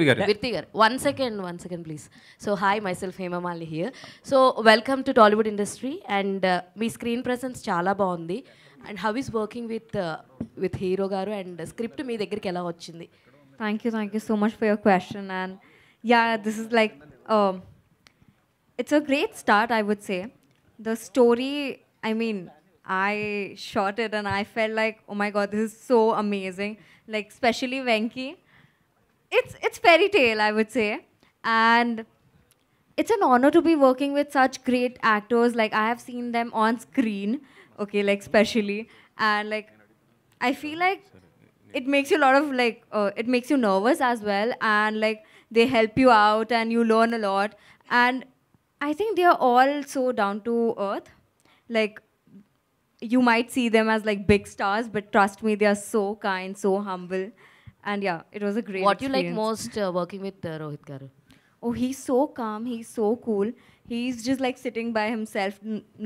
గారు, విర్తి గారు, one second please. So hi, myself Hemamalini here. So welcome to Tollywood industry. And మీ స్క్రీన్ ప్రెసెన్స్ చాలా బాగుంది. And how is working with hero గారు, అండ్ స్క్రిప్ట్ మీ దగ్గరికి ఎలా వచ్చింది? Thank you so much for your question. And yeah, this is like, it's a great start, I would say. The story, I mean, I shot it and I felt like, oh my God, this is so amazing. Like, especially Venki. It's fairy tale, I would say. And it's an honor to be working with such great actors. Like, I have seen them on screen, okay, like, especially. And like, I feel like it makes you a lot of like, it makes you nervous as well, and like they help you out and you learn a lot. And I think they are all so down to earth. Like, you might see them as like big stars, but trust me, they are so kind, so humble. And yeah, it was a great What you like experience. most working with Rohit garu? Oh, he's so calm, he's so cool. He's just like sitting by himself,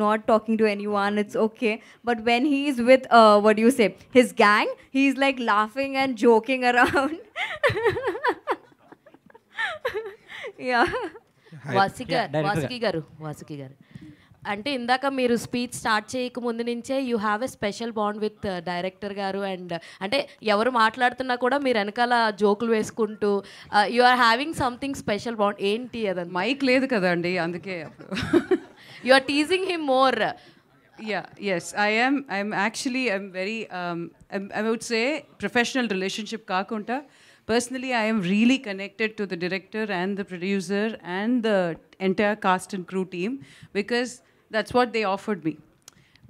not talking to anyone. It's okay. But when he's with, what do you say, his gang, he's like laughing and joking around. Yeah. Vasuki గారు, అంటే ఇందాక మీరు speech start చేయక ముందు నుంచే you have a special bond with director గారు. And అంటే ఎవరు మాట్లాడుతున్నా కూడా మీరు వెనకాల జోకులు వేసుకుంటూ you are having something special bond. ఏంటి అదంతా? మైక్ లేదు కదండి, అందుకే you are teasing him more. Yeah, yes, I'm actually, I'm very, I would say professional relationship kakunta. Personally, I am really connected to the director and the producer and the entire cast and crew team, because that's what they offered me.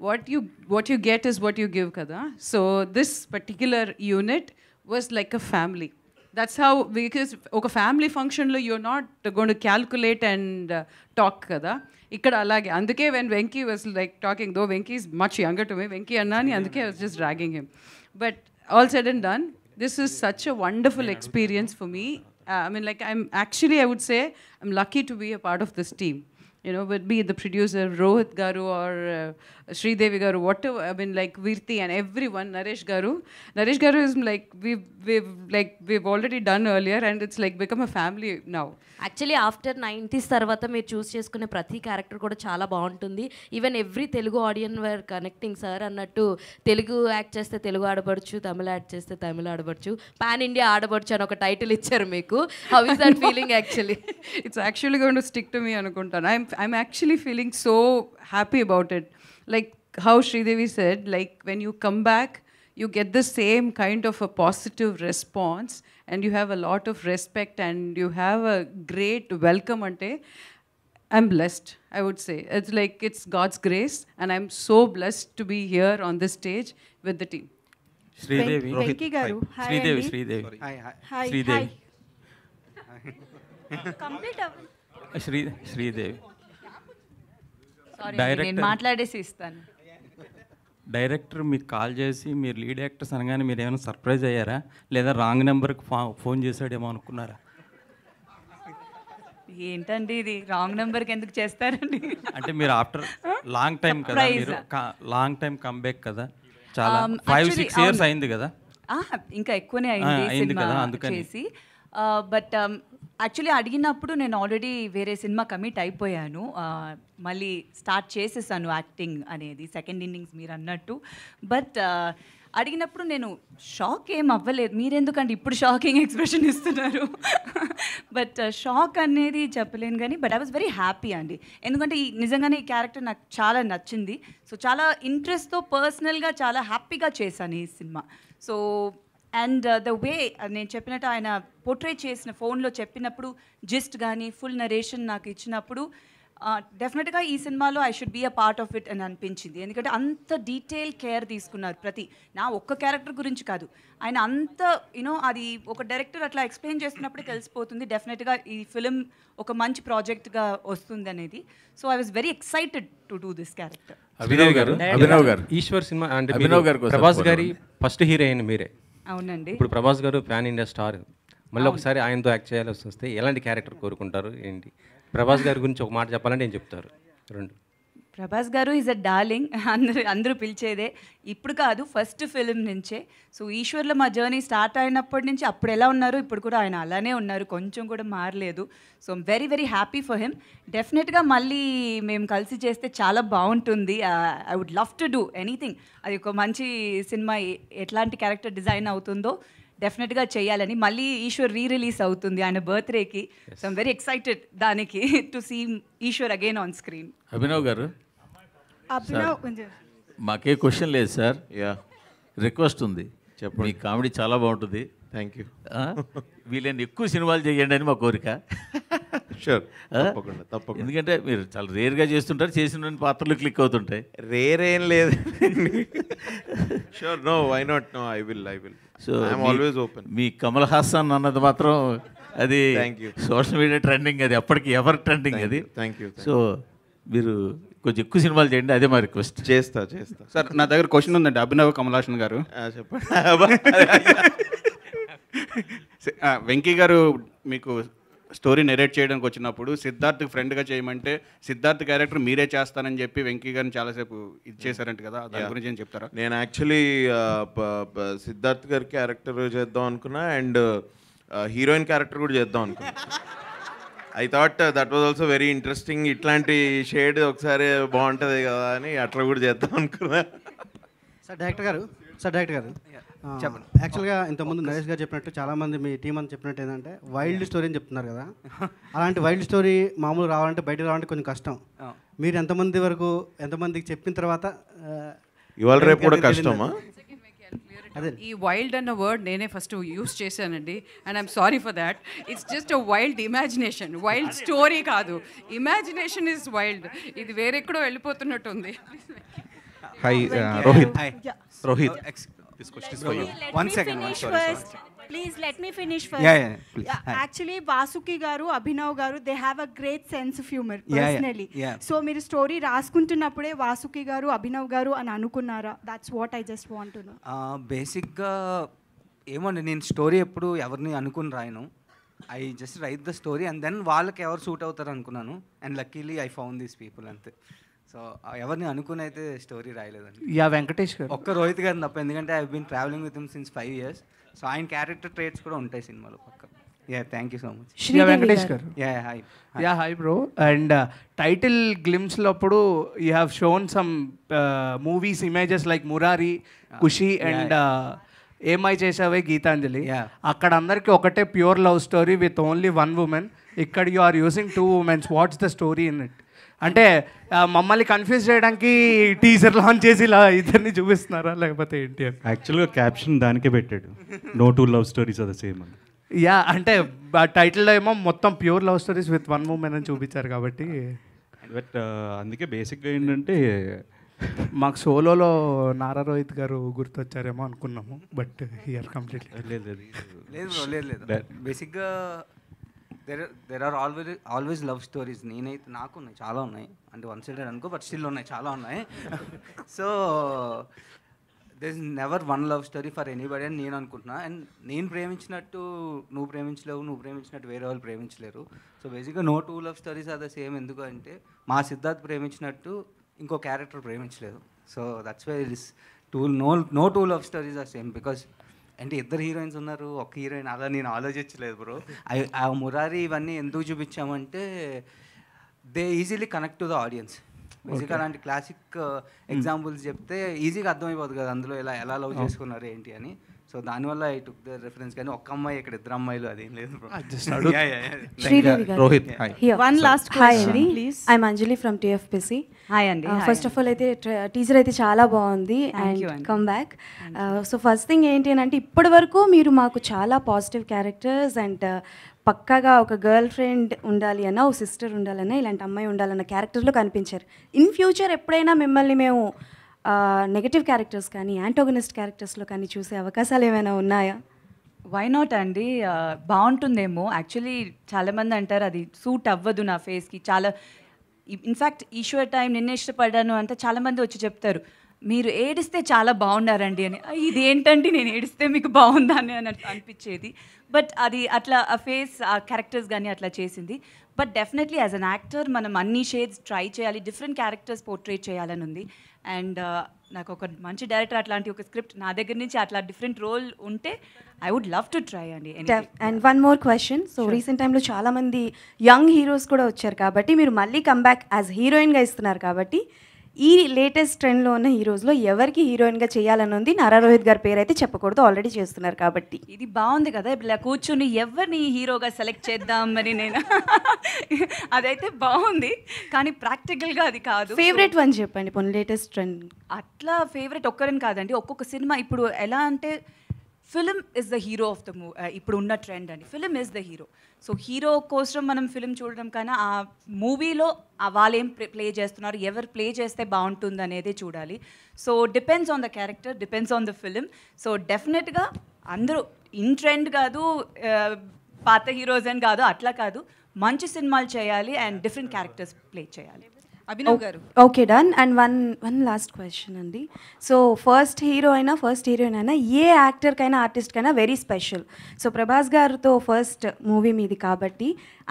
What you get is what you give, kada. So this particular unit was like a family. That's how, because oka family function lo you're not going to calculate and talk kada. Ikkada alage, anduke when Venki was like talking, though Venki is much younger to me, Venki annani, anduke I was just dragging him. But all said and done, this is such a wonderful experience for me. I mean, like, I would say I'm lucky to be a part of this team. you know, would be the producer, Rohit Garu or Sridevi Garu, whatever, I mean, like Virti and everyone, Naresh Garu is like, we've already done earlier, and it's like become a family now. Actually after 90s తర్వాత మీరు చూస్ చేసుకునే ప్రతి character కూడా చాలా బాగుంటుంది. Even every Telugu ఆడియన్ wear connecting sir అన్నట్టు. Telugu act చేస్తే తెలుగు ఆడబడుచు, తమిళ act చేస్తే తమిళ ఆడబడుచు, పాన్ ఇండియా ఆడబడుచు అని ఒక టైటిల్ ఇచ్చారు మీకు. How is that feeling actually? It's actually going to stick to me అనుకుంటాను. I'm actually feeling so happy about it. Like how Sridevi said, like when you come back, you get the same kind of a positive response, and you have a lot of respect, and you have a great welcome ante. I'm blessed, I would say. It's like it's God's grace, and I'm so blessed to be here on this stage with the team. Sridevi. Venki garu. Hi. Sridevi. Hi. Sridevi. Complete. Sridevi. Sorry నేను మాట్లాడేసి ఇస్తాను. Director మీకు call చేసి మీరు lead actors అనగానే మీరు ఏమైనా surprise అయ్యారా, లేదా రాంగ్ నెంబర్కి ఫోన్ చేశాడేమో అనుకున్నారా? ఏంటండి ఇది రాంగ్ నెంబర్కి ఎందుకు చేస్తారండి? అంటే మీరు ఆఫ్టర్ లాంగ్ టైం కదా, మీరు లాంగ్ టైం కమ్బ్యాక్ కదా, చాలా 5-6 years అయింది కదా. ఇంకా ఎక్కువనే అయింది కదా అందుకని చేసి. బట్ యాక్చువల్లీ అడిగినప్పుడు నేను ఆల్రెడీ వేరే సినిమా కమిట్ అయిపోయాను, మళ్ళీ స్టార్ట్ చేసేసాను యాక్టింగ్ అనేది, సెకండ్ ఇన్నింగ్స్ మీరు అన్నట్టు. బట్ అడిగినప్పుడు నేను షాక్ ఏం అవ్వలేదు. మీరెందుకంటే ఇప్పుడు షాకింగ్ ఎక్స్ప్రెషన్ ఇస్తున్నారు? బట్ షాక్ అనేది చెప్పలేను కానీ, but I was very happy అండి. ఎందుకంటే నిజంగానే ఈ క్యారెక్టర్ నాకు చాలా నచ్చింది. సో చాలా ఇంట్రెస్ట్తో పర్సనల్గా చాలా హ్యాపీగా చేశాను ఈ cinema. So and the way నేను చెప్పినట్టు ఆయన పోర్ట్రే చేసిన ఫోన్లో చెప్పినప్పుడు జిస్ట్ కానీ ఫుల్ నరేషన్ నాకు ఇచ్చినప్పుడు డెఫినెట్గా ఈ సినిమాలో I should be a part of it అని అనిపించింది. ఎందుకంటే అంత డీటెయిల్ కేర్ తీసుకున్నారు ప్రతి నా ఒక్క క్యారెక్టర్ గురించి కాదు, ఆయన అంత యూనో అది ఒక డైరెక్టర్ అట్లా ఎక్స్ప్లెయిన్ చేస్తున్నప్పుడే తెలిసిపోతుంది డెఫినెట్గా ఈ ఫిలిం ఒక మంచి ప్రాజెక్ట్గా వస్తుంది అనేది. So I was very excited to do this character. Abhinav గారు ఈశ్వర్ సినిమా అంటే ప్రభాస్ గారి ఫస్ట్ హీరోయిన్ మీరే. అవునండి. ఇప్పుడు ప్రభాస్ గారు ప్యాన్ ఇండియా స్టార్, మళ్ళీ ఒకసారి ఆయనతో యాక్ట్ చేయాల్సి వస్తే ఎలాంటి క్యారెక్టర్ కోరుకుంటారు ఏంటి? ప్రభాస్ గారి గురించి ఒక మాట చెప్పాలంటే ఏం చెప్తారు? రెండు. ప్రభాస్ గారు ఈజ్ అ డార్లింగ్, అందరూ పిలిచేదే, ఇప్పుడు కాదు ఫస్ట్ ఫిలిం నుంచే. సో ఈశ్వర్లో మా జర్నీ స్టార్ట్ అయినప్పటి నుంచి అప్పుడు ఎలా ఉన్నారు ఇప్పుడు కూడా ఆయన అలానే ఉన్నారు, కొంచెం కూడా మారలేదు. So very very happy for him. డెఫినెట్గా మళ్ళీ మేము కలిసి చేస్తే చాలా బాగుంటుంది. I would love to do anything. అది ఒక మంచి సినిమా ఎట్లాంటి క్యారెక్టర్ డిజైన్ అవుతుందో డెఫినెట్గా చేయాలని. మళ్ళీ ఈశ్వర్ రిలీజ్ అవుతుంది ఆయన బర్త్డేకి. సో ఐమ్ వెరీ ఎక్సైటెడ్ దానికి to see Eeshwar again on screen. Abhinav గారు, మాకే క్వశ్చన్ లేదు సార్, రిక్వెస్ట్ ఉంది. చెప్పండి. మీ కామెడీ చాలా బాగుంటుంది. Thank you. వీళ్ళని ఎక్కువ సినిమాలు చేయండి అని మా కోరిక. షూర్, తప్పకుండా తప్పకుండా. ఎందుకంటే మీరు చాలా రేర్గా చేస్తుంటారు, చేసిన పాత్రలు క్లిక్ అవుతుంటాయి. రేర్ ఏం లేదు. Sure, no, why not, no, I will. So I'm always open. మీ కమల్ హాసన్ అన్నది మాత్రం అది సోషల్ మీడియా ట్రెండింగ్, అది అప్పటికి ఎవర్ ట్రెండింగ్ అది. Thank you. సో మీరు కొంచెం ఎక్కువ సినిమాలు చేయండి, అదే మా రిక్వెస్ట్. చేస్తా. సార్ నా దగ్గర క్వశ్చన్ ఉందండి అభినవ్ కమల్ హాసన్ గారు. చెప్పండి. వెంకీ గారు మీకు స్టోరీ నెరేట్ చేయడానికి వచ్చినప్పుడు సిద్ధార్థ్ ఫ్రెండ్గా చేయమంటే సిద్ధార్థ్ క్యారెక్టర్ మీరే చేస్తానని చెప్పి వెంకీ గారిని చాలాసేపు ఇది చేశారంట కదా, దాని గురించి ఏం చెప్తారా? నేను యాక్చువల్లీ సిద్ధార్థ్ గారి క్యారెక్టర్ చేద్దాం అనుకున్నా, అండ్ హీరోయిన్ క్యారెక్టర్ కూడా చేద్దాం అనుకున్నా. I thought that was also very interesting. ఇట్లాంటి షేడ్ ఒకసారి బాగుంటుంది కదా అని అట్లా కూడా చేద్దాం అనుకున్నా. సార్ డైరెక్టర్ గారు చెప్పండి. యాక్చువల్గా ఇంతకుముందు నరేష్ గారు చెప్పినట్టు చాలామంది మీ టీం అంతా చెప్పినట్టు ఏంటంటే వైల్డ్ స్టోరీ అని చెప్తున్నారు కదా, అలాంటి వైల్డ్ స్టోరీ మామూలు రావాలంటే బయటకు రావాలంటే కొంచెం కష్టం. మీరు ఎంతమందికి చెప్పిన తర్వాత ఇవాళ రేపు కూడా కష్టమా? ఈ వైల్డ్ అన్న వర్డ్ నేనే ఫస్ట్ యూస్ చేశానండి, and I'm sorry for that. It's just a wild imagination, wild story కాదు. Imagination is wild. ఇది వేరెక్కడో వెళ్ళిపోతున్నట్టు ఉంది. Rohit, this question is for you. One second. Please let me finish first. Please. Actually, Vasuki garu, Abhinav garu, they have a great sense of humor personally. So మీరు story రాసుకుంటున్నప్పుడే Vasuki గారు అభినవ్ గారు అని అనుకున్నారా? That's what I just want to know. బేసిక్గా ఏమోండి, నేను story ఎప్పుడు ఎవరిని అనుకుని రాయను. I just write the story and then వాళ్ళకి ఎవరు సూట్ అవుతారు అనుకున్నాను and luckily I found these people అంతే. సో ఎవరిని అనుకుని అయితే స్టోరీ రాయలేదండి. యా వెంకటేష్ గారు ఒక్క రోహిత్ గారిని తప్ప, ఎందుకంటే I been travelling with him since 5 years. So ఆయన క్యారెక్టర్ ట్రేట్స్ కూడా ఉంటాయి సినిమాలో పక్క. Yeah thank you so much. Yeah Venkatesh garu. Yeah hi. Yeah hi bro. And title గ్లిమ్స్లో అప్పుడు you have shown some movies images like Murari, Kushi and Emai Chesave Geethanjali. అక్కడ అందరికీ ఒకటే pure love story with only 1 woman. ఇక్కడ you are using 2 women. What's the story in it? అంటే మమ్మల్ని confuse చేయడానికి teaser launch చేసి ఇలా ఇద్దరిని చూపిస్తున్నారా లేకపోతే ఏంటి అని? యాక్చువల్గా క్యాప్షన్ దానికే పెట్టాడు, no 2 love stories are the same అని. యా అంటే టైటిల్లో ఏమో మొత్తం pure love stories with 1 woman అని చూపించారు కాబట్టి. బట్ అందుకే బేసిక్గా ఏంటంటే మాకు సోలోలో నారా రోహిత్ గారు గుర్తొచ్చారేమో అనుకున్నాము, బట్ హియర్ కంప్లీట్ లేదు బేసిక్గా there are always love stories. నేనైతే నాకు ఉన్నాయి, చాలా ఉన్నాయి. అంటే 1 sided అనుకో, బట్ స్టిల్ ఉన్నాయి, చాలా ఉన్నాయి. So there is never 1 love story for anybody అని నేను అనుకుంటున్నా. అండ్ నేను ప్రేమించినట్టు నువ్వు ప్రేమించలేవు, నువ్వు ప్రేమించినట్టు వేరే వాళ్ళు ప్రేమించలేరు. సో బేసిక్గా no 2 love stories are the same. ఎందుకు అంటే మా సిద్ధార్థ్ ప్రేమించినట్టు ఇంకో క్యారెక్టర్ ప్రేమించలేదు. So that's why it is no 2 love stories are same. Because అంటే 2 హీరోయిన్స్ ఉన్నారు, ఒక హీరోయిన్, అలా నేను ఆలోచించలేదు బ్రో. ఆ మురారి ఇవన్నీ ఎందుకు చూపించామంటే they easily connect to the audience. బేసిక్గా అలాంటి క్లాసిక్ ఎగ్జాంపుల్స్ చెప్తే ఈజీగా అర్థమైపోతుంది కదా అందులో ఎలా లవ్ చేసుకున్నారు ఏంటి అని. సో దానివల్ల ఐ టుక్ ద రిఫరెన్స్. కానీ ఒక్క అమ్మాయి ఇక్కడ 2 అమ్మాయిలు అదేం లేదు. రోహిత్ వన్ లాస్ట్ హాయ్ అండి, I'm Anjali from TFPC. Hi అండి. ఫస్ట్ ఆఫ్ ఆల్ అయితే టీజర్ అయితే చాలా బాగుంది and come back. So first thing ఏంటి అని అంటే ఇప్పటి వరకు మీరు మాకు చాలా పాజిటివ్ క్యారెక్టర్స్ అండ్ పక్కాగా ఒక గర్ల్ ఫ్రెండ్ ఉండాలి అన్న, ఒక సిస్టర్ ఉండాలన్నా, ఇలాంటి అమ్మాయి ఉండాలన్న క్యారెక్టర్లో కనిపించారు. ఇన్ ఫ్యూచర్ ఎప్పుడైనా మిమ్మల్ని మేము నెగటివ్ క్యారెక్టర్స్ కానీ యాంటోగనిస్ట్ క్యారెక్టర్స్లో కానీ చూసే అవకాశాలు ఏమైనా ఉన్నాయా? వై నాట్ అండి, బాగుంటుందేమో. యాక్చువల్లీ చాలామంది అంటారు అది సూట్ అవ్వదు నా ఫేస్కి. చాలా ఇన్ఫ్యాక్ట్ ఈశ్వర్ టైం నిన్నే ఇష్టపడ్డాను అంటే చాలామంది వచ్చి చెప్తారు మీరు ఏడిస్తే చాలా బాగున్నారండి అని. ఇది ఏంటంటే నేను ఏడిస్తే మీకు బాగుందా అని అనిపించేది. బట్ అది అట్లా ఆ ఫేస్ ఆ క్యారెక్టర్స్ కానీ అట్లా చేసింది. But definitely as an actor మనం అన్ని షేడ్స్ ట్రై చేయాలి, డిఫరెంట్ క్యారెక్టర్స్ పోర్ట్రేట్ చేయాలని ఉంది. అండ్ నాకు ఒక మంచి డైరెక్టర్ అట్లాంటి ఒక స్క్రిప్ట్ నా దగ్గర నుంచి అట్లా డిఫరెంట్ రోల్ ఉంటే I would love to try అండి. And one more question. So recent టైంలో చాలామంది యంగ్ హీరోస్ కూడా వచ్చారు కాబట్టి మీరు మళ్ళీ కమ్బ్యాక్ యాజ్ హీరోయిన్గా ఇస్తున్నారు కాబట్టి ఈ లేటెస్ట్ ట్రెండ్లో ఉన్న హీరోస్లో ఎవరికి హీరోయిన్గా చేయాలని ఉంది? నారా రోహిత్ గారి పేరు అయితే చెప్పకూడదు, ఆల్రెడీ చేస్తున్నారు కాబట్టి. ఇది బాగుంది కదా, ఇప్పుడు ఇలా కూర్చుని ఎవరిని హీరోగా సెలెక్ట్ చేద్దాం మరి నేను అదైతే బాగుంది కానీ ప్రాక్టికల్గా అది కాదు. ఫేవరెట్ వన్ చెప్పండి పోనీ లేటెస్ట్ ట్రెండ్. అట్లా ఫేవరెట్ ఒక్కరని కాదండి, ఒక్కొక్క సినిమా ఇప్పుడు ఎలా అంటే film is the hero of the ఇప్పుడు ఉన్న ట్రెండ్ అండి. Film is the hero. So hero కోసం మనం ఫిలిం చూడడం కన్నా ఆ మూవీలో వాళ్ళు ఏం ప్లే చేస్తున్నారు, ఎవరు ప్లే చేస్తే బాగుంటుంది అనేది చూడాలి. So depends on the character, depends on the film. So డెఫినెట్గా అందరూ ఇన్ ట్రెండ్ కాదు, పాత హీరోస్ అని కాదు, అట్లా కాదు, మంచి సినిమాలు చేయాలి అండ్ డిఫరెంట్ క్యారెక్టర్స్ ప్లే చేయాలి. అభినవ్ గారు. Okay done. And one last question అండి. సో ఫస్ట్ హీరోయిన్ అయినా ఏ యాక్టర్కైనా ఆర్టిస్ట్కైనా వెరీ స్పెషల్. సో ప్రభాస్ గారితో ఫస్ట్ మూవీ మీది కాబట్టి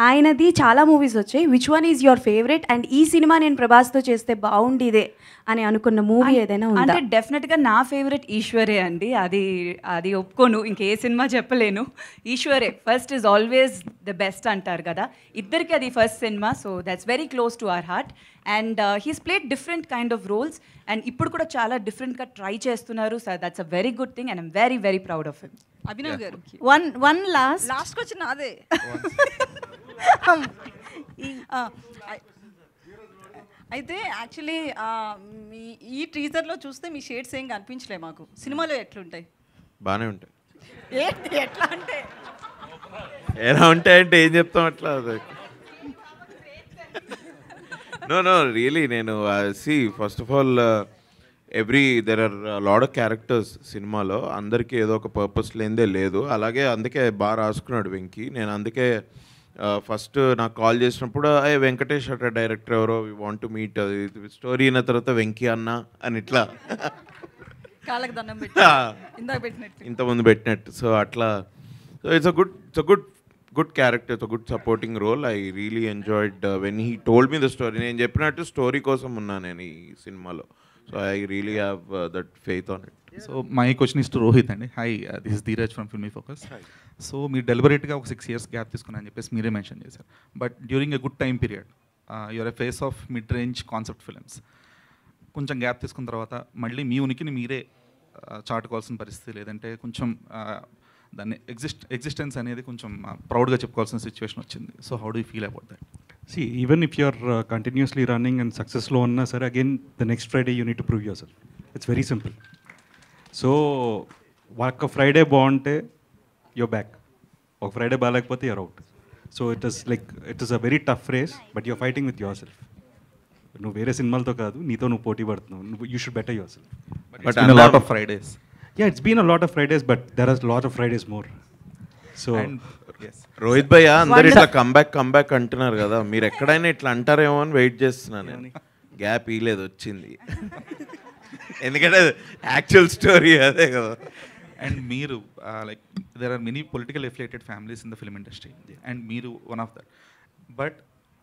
ఆయనది చాలా మూవీస్ వచ్చాయి. Which one is your favourite and ఈ సినిమా నేను ప్రభాస్తో చేస్తే బాగుండేదే అని అనుకున్న మూవీ ఏదైనా ఉందా? అంటే డెఫినెట్గా నా ఫేవరెట్ ఈశ్వరే అండి. అది ఒప్పుకోను, ఇంకే సినిమా చెప్పలేను. ఈశ్వరే first is always the best అంటారు కదా, ఇద్దరికి అది ఫస్ట్ సినిమా. So that's very close to our heart. And he's played different kind of roles and ఇప్పుడు కూడా చాలా డిఫరెంట్గా ట్రై చేస్తున్నారు. So that's a very good thing and I'm very very proud of him. Abhinav garu. One last question అదే. అయితే actually ఈ టీజర్లో చూస్తే మీ షేడ్స్ ఏం కనిపించలే మాకు. సినిమాలో ఎట్లుంటాయి? బాగానే ఉంటాయి. ఏంటి ఎట్లా అంటే ఎలా ఉంటాయంటే ఏం చెప్తాం అట్లా. నో రియలీ నేను see first of all there are lot of characters సినిమాలో, అందరికీ ఏదో ఒక పర్పస్ లేనిదే లేదు. అలాగే అందుకే బాగా రాసుకున్నాడు వెంకీ. నేను అందుకే ఫస్ట్ నాకు కాల్ చేసినప్పుడు వెంకటేష్ అట్లా డైరెక్టర్ ఎవరో we want to meet, story అయిన తర్వాత వెంకీ అన్న అని ఇట్లా కాళ్ళకి దండం పెట్టి ఇంతకుముందు పెట్టినట్టు. సో అట్లా so it's a good good character, it's a good supporting role. I really enjoyed when he told me the story. నేను చెప్పినట్టు స్టోరీ కోసం ఉన్నా నేను ఈ సినిమాలో. So I really have that faith on it. So my question is to Rohit అండి. Hi, this is Dheeraj from Filmy Focus. So మీరు డెలిబరేట్గా ఒక 6 years గ్యాప్ తీసుకున్నారని చెప్పేసి మీరే మెన్షన్ చేశారు. But during a good time period you are a phase of mid range concept films. కొంచెం gap తీసుకున్న తర్వాత మళ్ళీ మీ ఉనికిని మీరే చాటుకోవాల్సిన పరిస్థితి, లేదంటే కొంచెం దాన్ని ఎగ్జిస్టెన్స్ అనేది కొంచెం ప్రౌడ్గా చెప్పుకోవాల్సిన సిచ్యువేషన్ వచ్చింది. So how do you feel about that? See, even if you're continuously running and successful uన్నా sir, again the next Friday you need to prove yourself. It's very simple. So ఒక Friday బాగుంటే you're back, ఒక Friday బాగాలేకపోతే you're out. So it is a very tough race, but you're fighting with yourself. నువ్వు వేరే సినిమాలతో కాదు, నీతో నువ్వు పోటీ పడుతున్నావు. You should better yourself. But it's been a lot of Fridays. Yeah, it's been a lot of Fridays, but there are a lot of Fridays more. So Rohit భయ్య అందరు ఇట్లా కంబ్యాక్ అంటున్నారు కదా, మీరు ఎక్కడైనా ఇట్లా అంటారేమో అని వెయిట్ చేస్తున్నాను నేను. గ్యాప్ ఇలేదు, వచ్చింది. ఎందుకంటే యాక్చువల్ స్టోరీ అదే కదా. అండ్ మీరు like there are many political affiliated families in the film industry, and మీరు one of that. But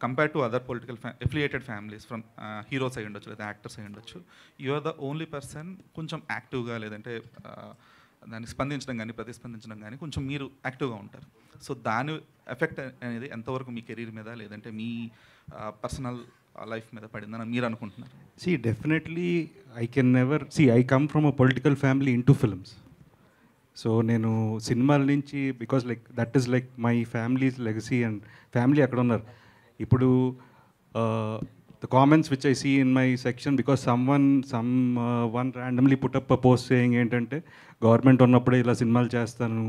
compare to other political affiliated families from heroes అయి ఉండొచ్చు, లేదా యాక్టర్స్ అయి ఉండొచ్చు, you are the only person కొంచెం యాక్టివ్గా, లేదంటే దాన్ని స్పందించడం కానీ ప్రతిస్పందించడం కానీ కొంచెం మీరు యాక్టివ్గా ఉంటారు. సో దాని ఎఫెక్ట్ అనేది ఎంతవరకు మీ కెరీర్ మీద, లేదంటే మీ పర్సనల్ లైఫ్ మీద పడిందని మీరు అనుకుంటున్నారు? See, definitely I can never see, I come from a political family into films. So నేను సినిమాల నుంచి, because like that is like my families legacy, and family అక్కడ ఉన్నారు. ఇప్పుడు the comments which I see in my section, because someone randomly put up a post saying ఏంటంటే government ఉన్నప్పుడే ఇలా సినిమాలు చేస్తాను,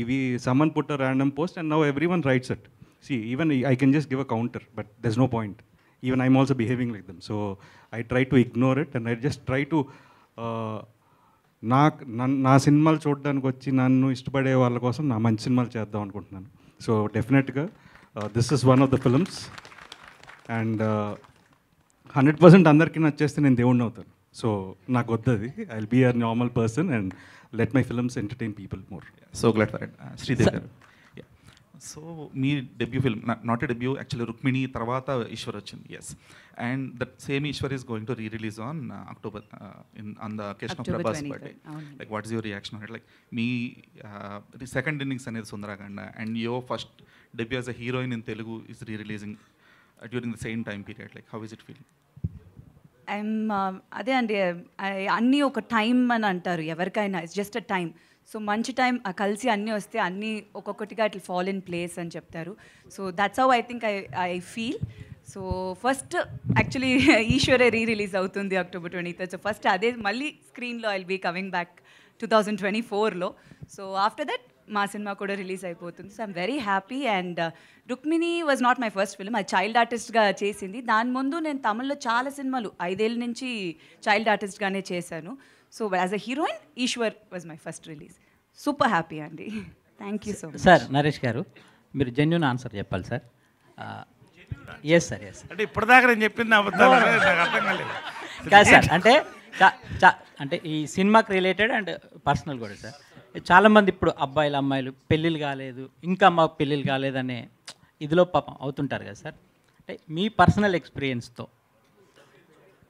ఇవి someone put a random post and now everyone writes it. See, even I can just give a counter, but there's no point. Even I'm also behaving like them. So I try to ignore it, and I just try to నా సినిమాలు చూడడానికి వచ్చి నన్ను ఇష్టపడే వాళ్ళ కోసం నా మంచి సినిమాలు చేద్దాం అనుకుంటున్నాను. సో డెఫినెట్గా this is one of the films, and 100% అందరికీ నచ్చేస్తే నేను దేవుడిని అవుతాను. సో నాకు వద్దది. I will be a normal person and let my films entertain people more. So glad for it. Sridevi garu, so మీ debut film, not a debut actually, Rukmini తర్వాత ఈశ్వర్ వచ్చింది. Yes, and that same Eeshwar is going to re-release on October on the occasion of Prabhas birthday. Like what is your reaction on it? Like మీ second innings అనేది Sundarakanda, and your first debut as a heroine in Telugu is re-releasing during the same time period. Like how is it feeling? అదే అండి, అన్నీ ఒక time అని అంటారు ఎవరికైనా, it's just a time. So మంచి టైం కలిసి అన్నీ వస్తే అన్నీ ఒక్కొక్కటిగా ఇట్లా ఫాల్ ఇన్ ప్లేస్ అని చెప్తారు. So that's how I think I feel. So first actually ఈశ్వరే రిలీజ్ అవుతుంది October 23rd. సో ఫస్ట్ అదే మళ్ళీ స్క్రీన్లో I will be coming back 2024లో. సో ఆఫ్టర్ దట్ మా సినిమా కూడా రిలీజ్ అయిపోతుంది. So I'm very happy. And Rukmini was not my first film, అది చైల్డ్ ఆర్టిస్ట్గా చేసింది. దాని ముందు నేను తమిళ్లో చాలా సినిమాలు 5 ఏళ్ళ నుంచి చైల్డ్ ఆర్టిస్ట్గానే చేశాను. So as a heroine Eeshwar was my first release. Super happy అండి. Thank you so much. Sir Naresh garu, మీరు జెన్యూన్ ఆన్సర్ చెప్పాలి సార్. Yes sir, yes. అంటే ఇప్పటిదాకా నేను చెప్పింది అబద్ధాలు, నాకు అర్థం కాలేదు. కాదు సార్, అంటే ఈ సినిమాకి రిలేటెడ్ అండ్ పర్సనల్ కూడా సార్. చాలామంది ఇప్పుడు అబ్బాయిలు అమ్మాయిలు పెళ్ళిళ్ళు కాలేదు, ఇంకా మాకు పెళ్ళిళ్ళు కాలేదనే ఇదిలో పాపం అవుతుంటారు కదా సార్. అంటే మీ పర్సనల్ ఎక్స్పీరియన్స్తో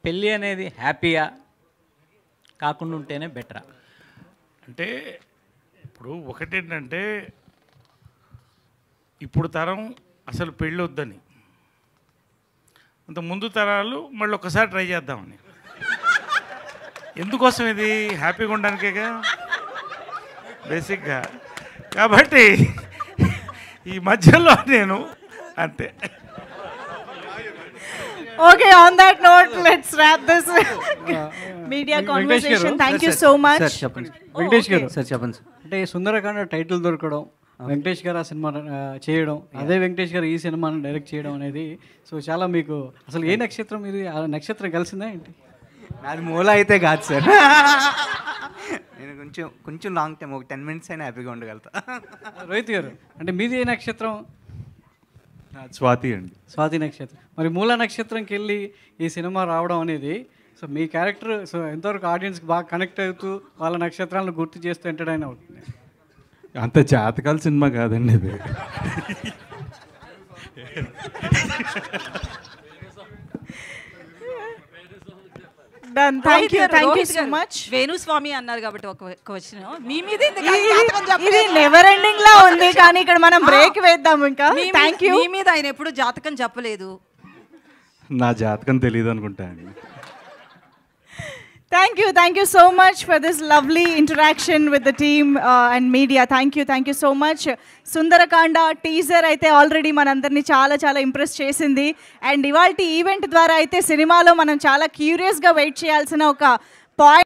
పెళ్ళి అనేది హ్యాపీగా కాకుండా ఉంటేనే బెటరా? అంటే ఇప్పుడు ఒకటేంటంటే ఇప్పుడు తరం అసలు పెళ్ళి వద్దని, అంత ముందు తరాలు మళ్ళీ ఒక్కసారి ట్రై చేద్దామని. ఎందుకోసం ఇది హ్యాపీగా ఉండడానికేగా బేసిక్గా. కాబట్టి ఈ మధ్యలో నేను అంతే. Okay, on that note, let's wrap this media conversation. Thank you so much. Sir చెప్పండి. వెంకటేష్ గారు సార్ చెప్పండి సార్. అంటే సుందరకాండ టైటిల్ దొరకడం, వెంకటేష్ గారు ఆ సినిమా చేయడం, అదే వెంకటేష్ గారు ఈ సినిమాను డైరెక్ట్ చేయడం అనేది, సో చాలా మీకు అసలు ఏ నక్షత్రం ఇది? ఆ నక్షత్రం కలిసిందా ఏంటి? నాది మూల అయితే కాదు సార్. నేను కొంచెం లాంగ్ టైం, ఒక 10 minutes అయినా హ్యాపీగా ఉండగలుగుతా. రోహిత్ గారు, అంటే మీది ఏ నక్షత్రం? స్వాతి అండి. స్వాతి నక్షత్రం. మరి మూల నక్షత్రంకి వెళ్ళి ఈ సినిమా రావడం అనేది, సో మీ క్యారెక్టర్ సో ఎంతవరకు ఆడియన్స్కి బాగా కనెక్ట్ అవుతూ వాళ్ళ నక్షత్రాలను గుర్తు చేస్తూ ఎంటర్టైన్ అవుతుంది? అంత జాతకాల సినిమా కాదండి ఇది. Done. Thank you so much. Venu Swamy అన్నారు కాబట్టి ఒక క్వశ్చన్ మీ మీద ఇది నెవర్ ఎండింగ్ లా ఉంది, కానీ ఇక్కడ మనం బ్రేక్ వేద్దాం ఇంకా. Thank you. మీ మీద ఆయన ఎప్పుడు జాతకం చెప్పలేదు. నా జాతకం తెలియదు అనుకుంటా అండి. Thank you so much for this lovely interaction with the team and media. Thank you so much. Sundarakanda teaser అయితే ఆల్రెడీ మనందరినీ చాలా ఇంప్రెస్ చేసింది. అండ్ ఇవాల్టి ఈవెంట్ ద్వారా అయితే సినిమాలో మనం చాలా క్యూరియస్గా వెయిట్ చేయాల్సిన ఒక పాయింట్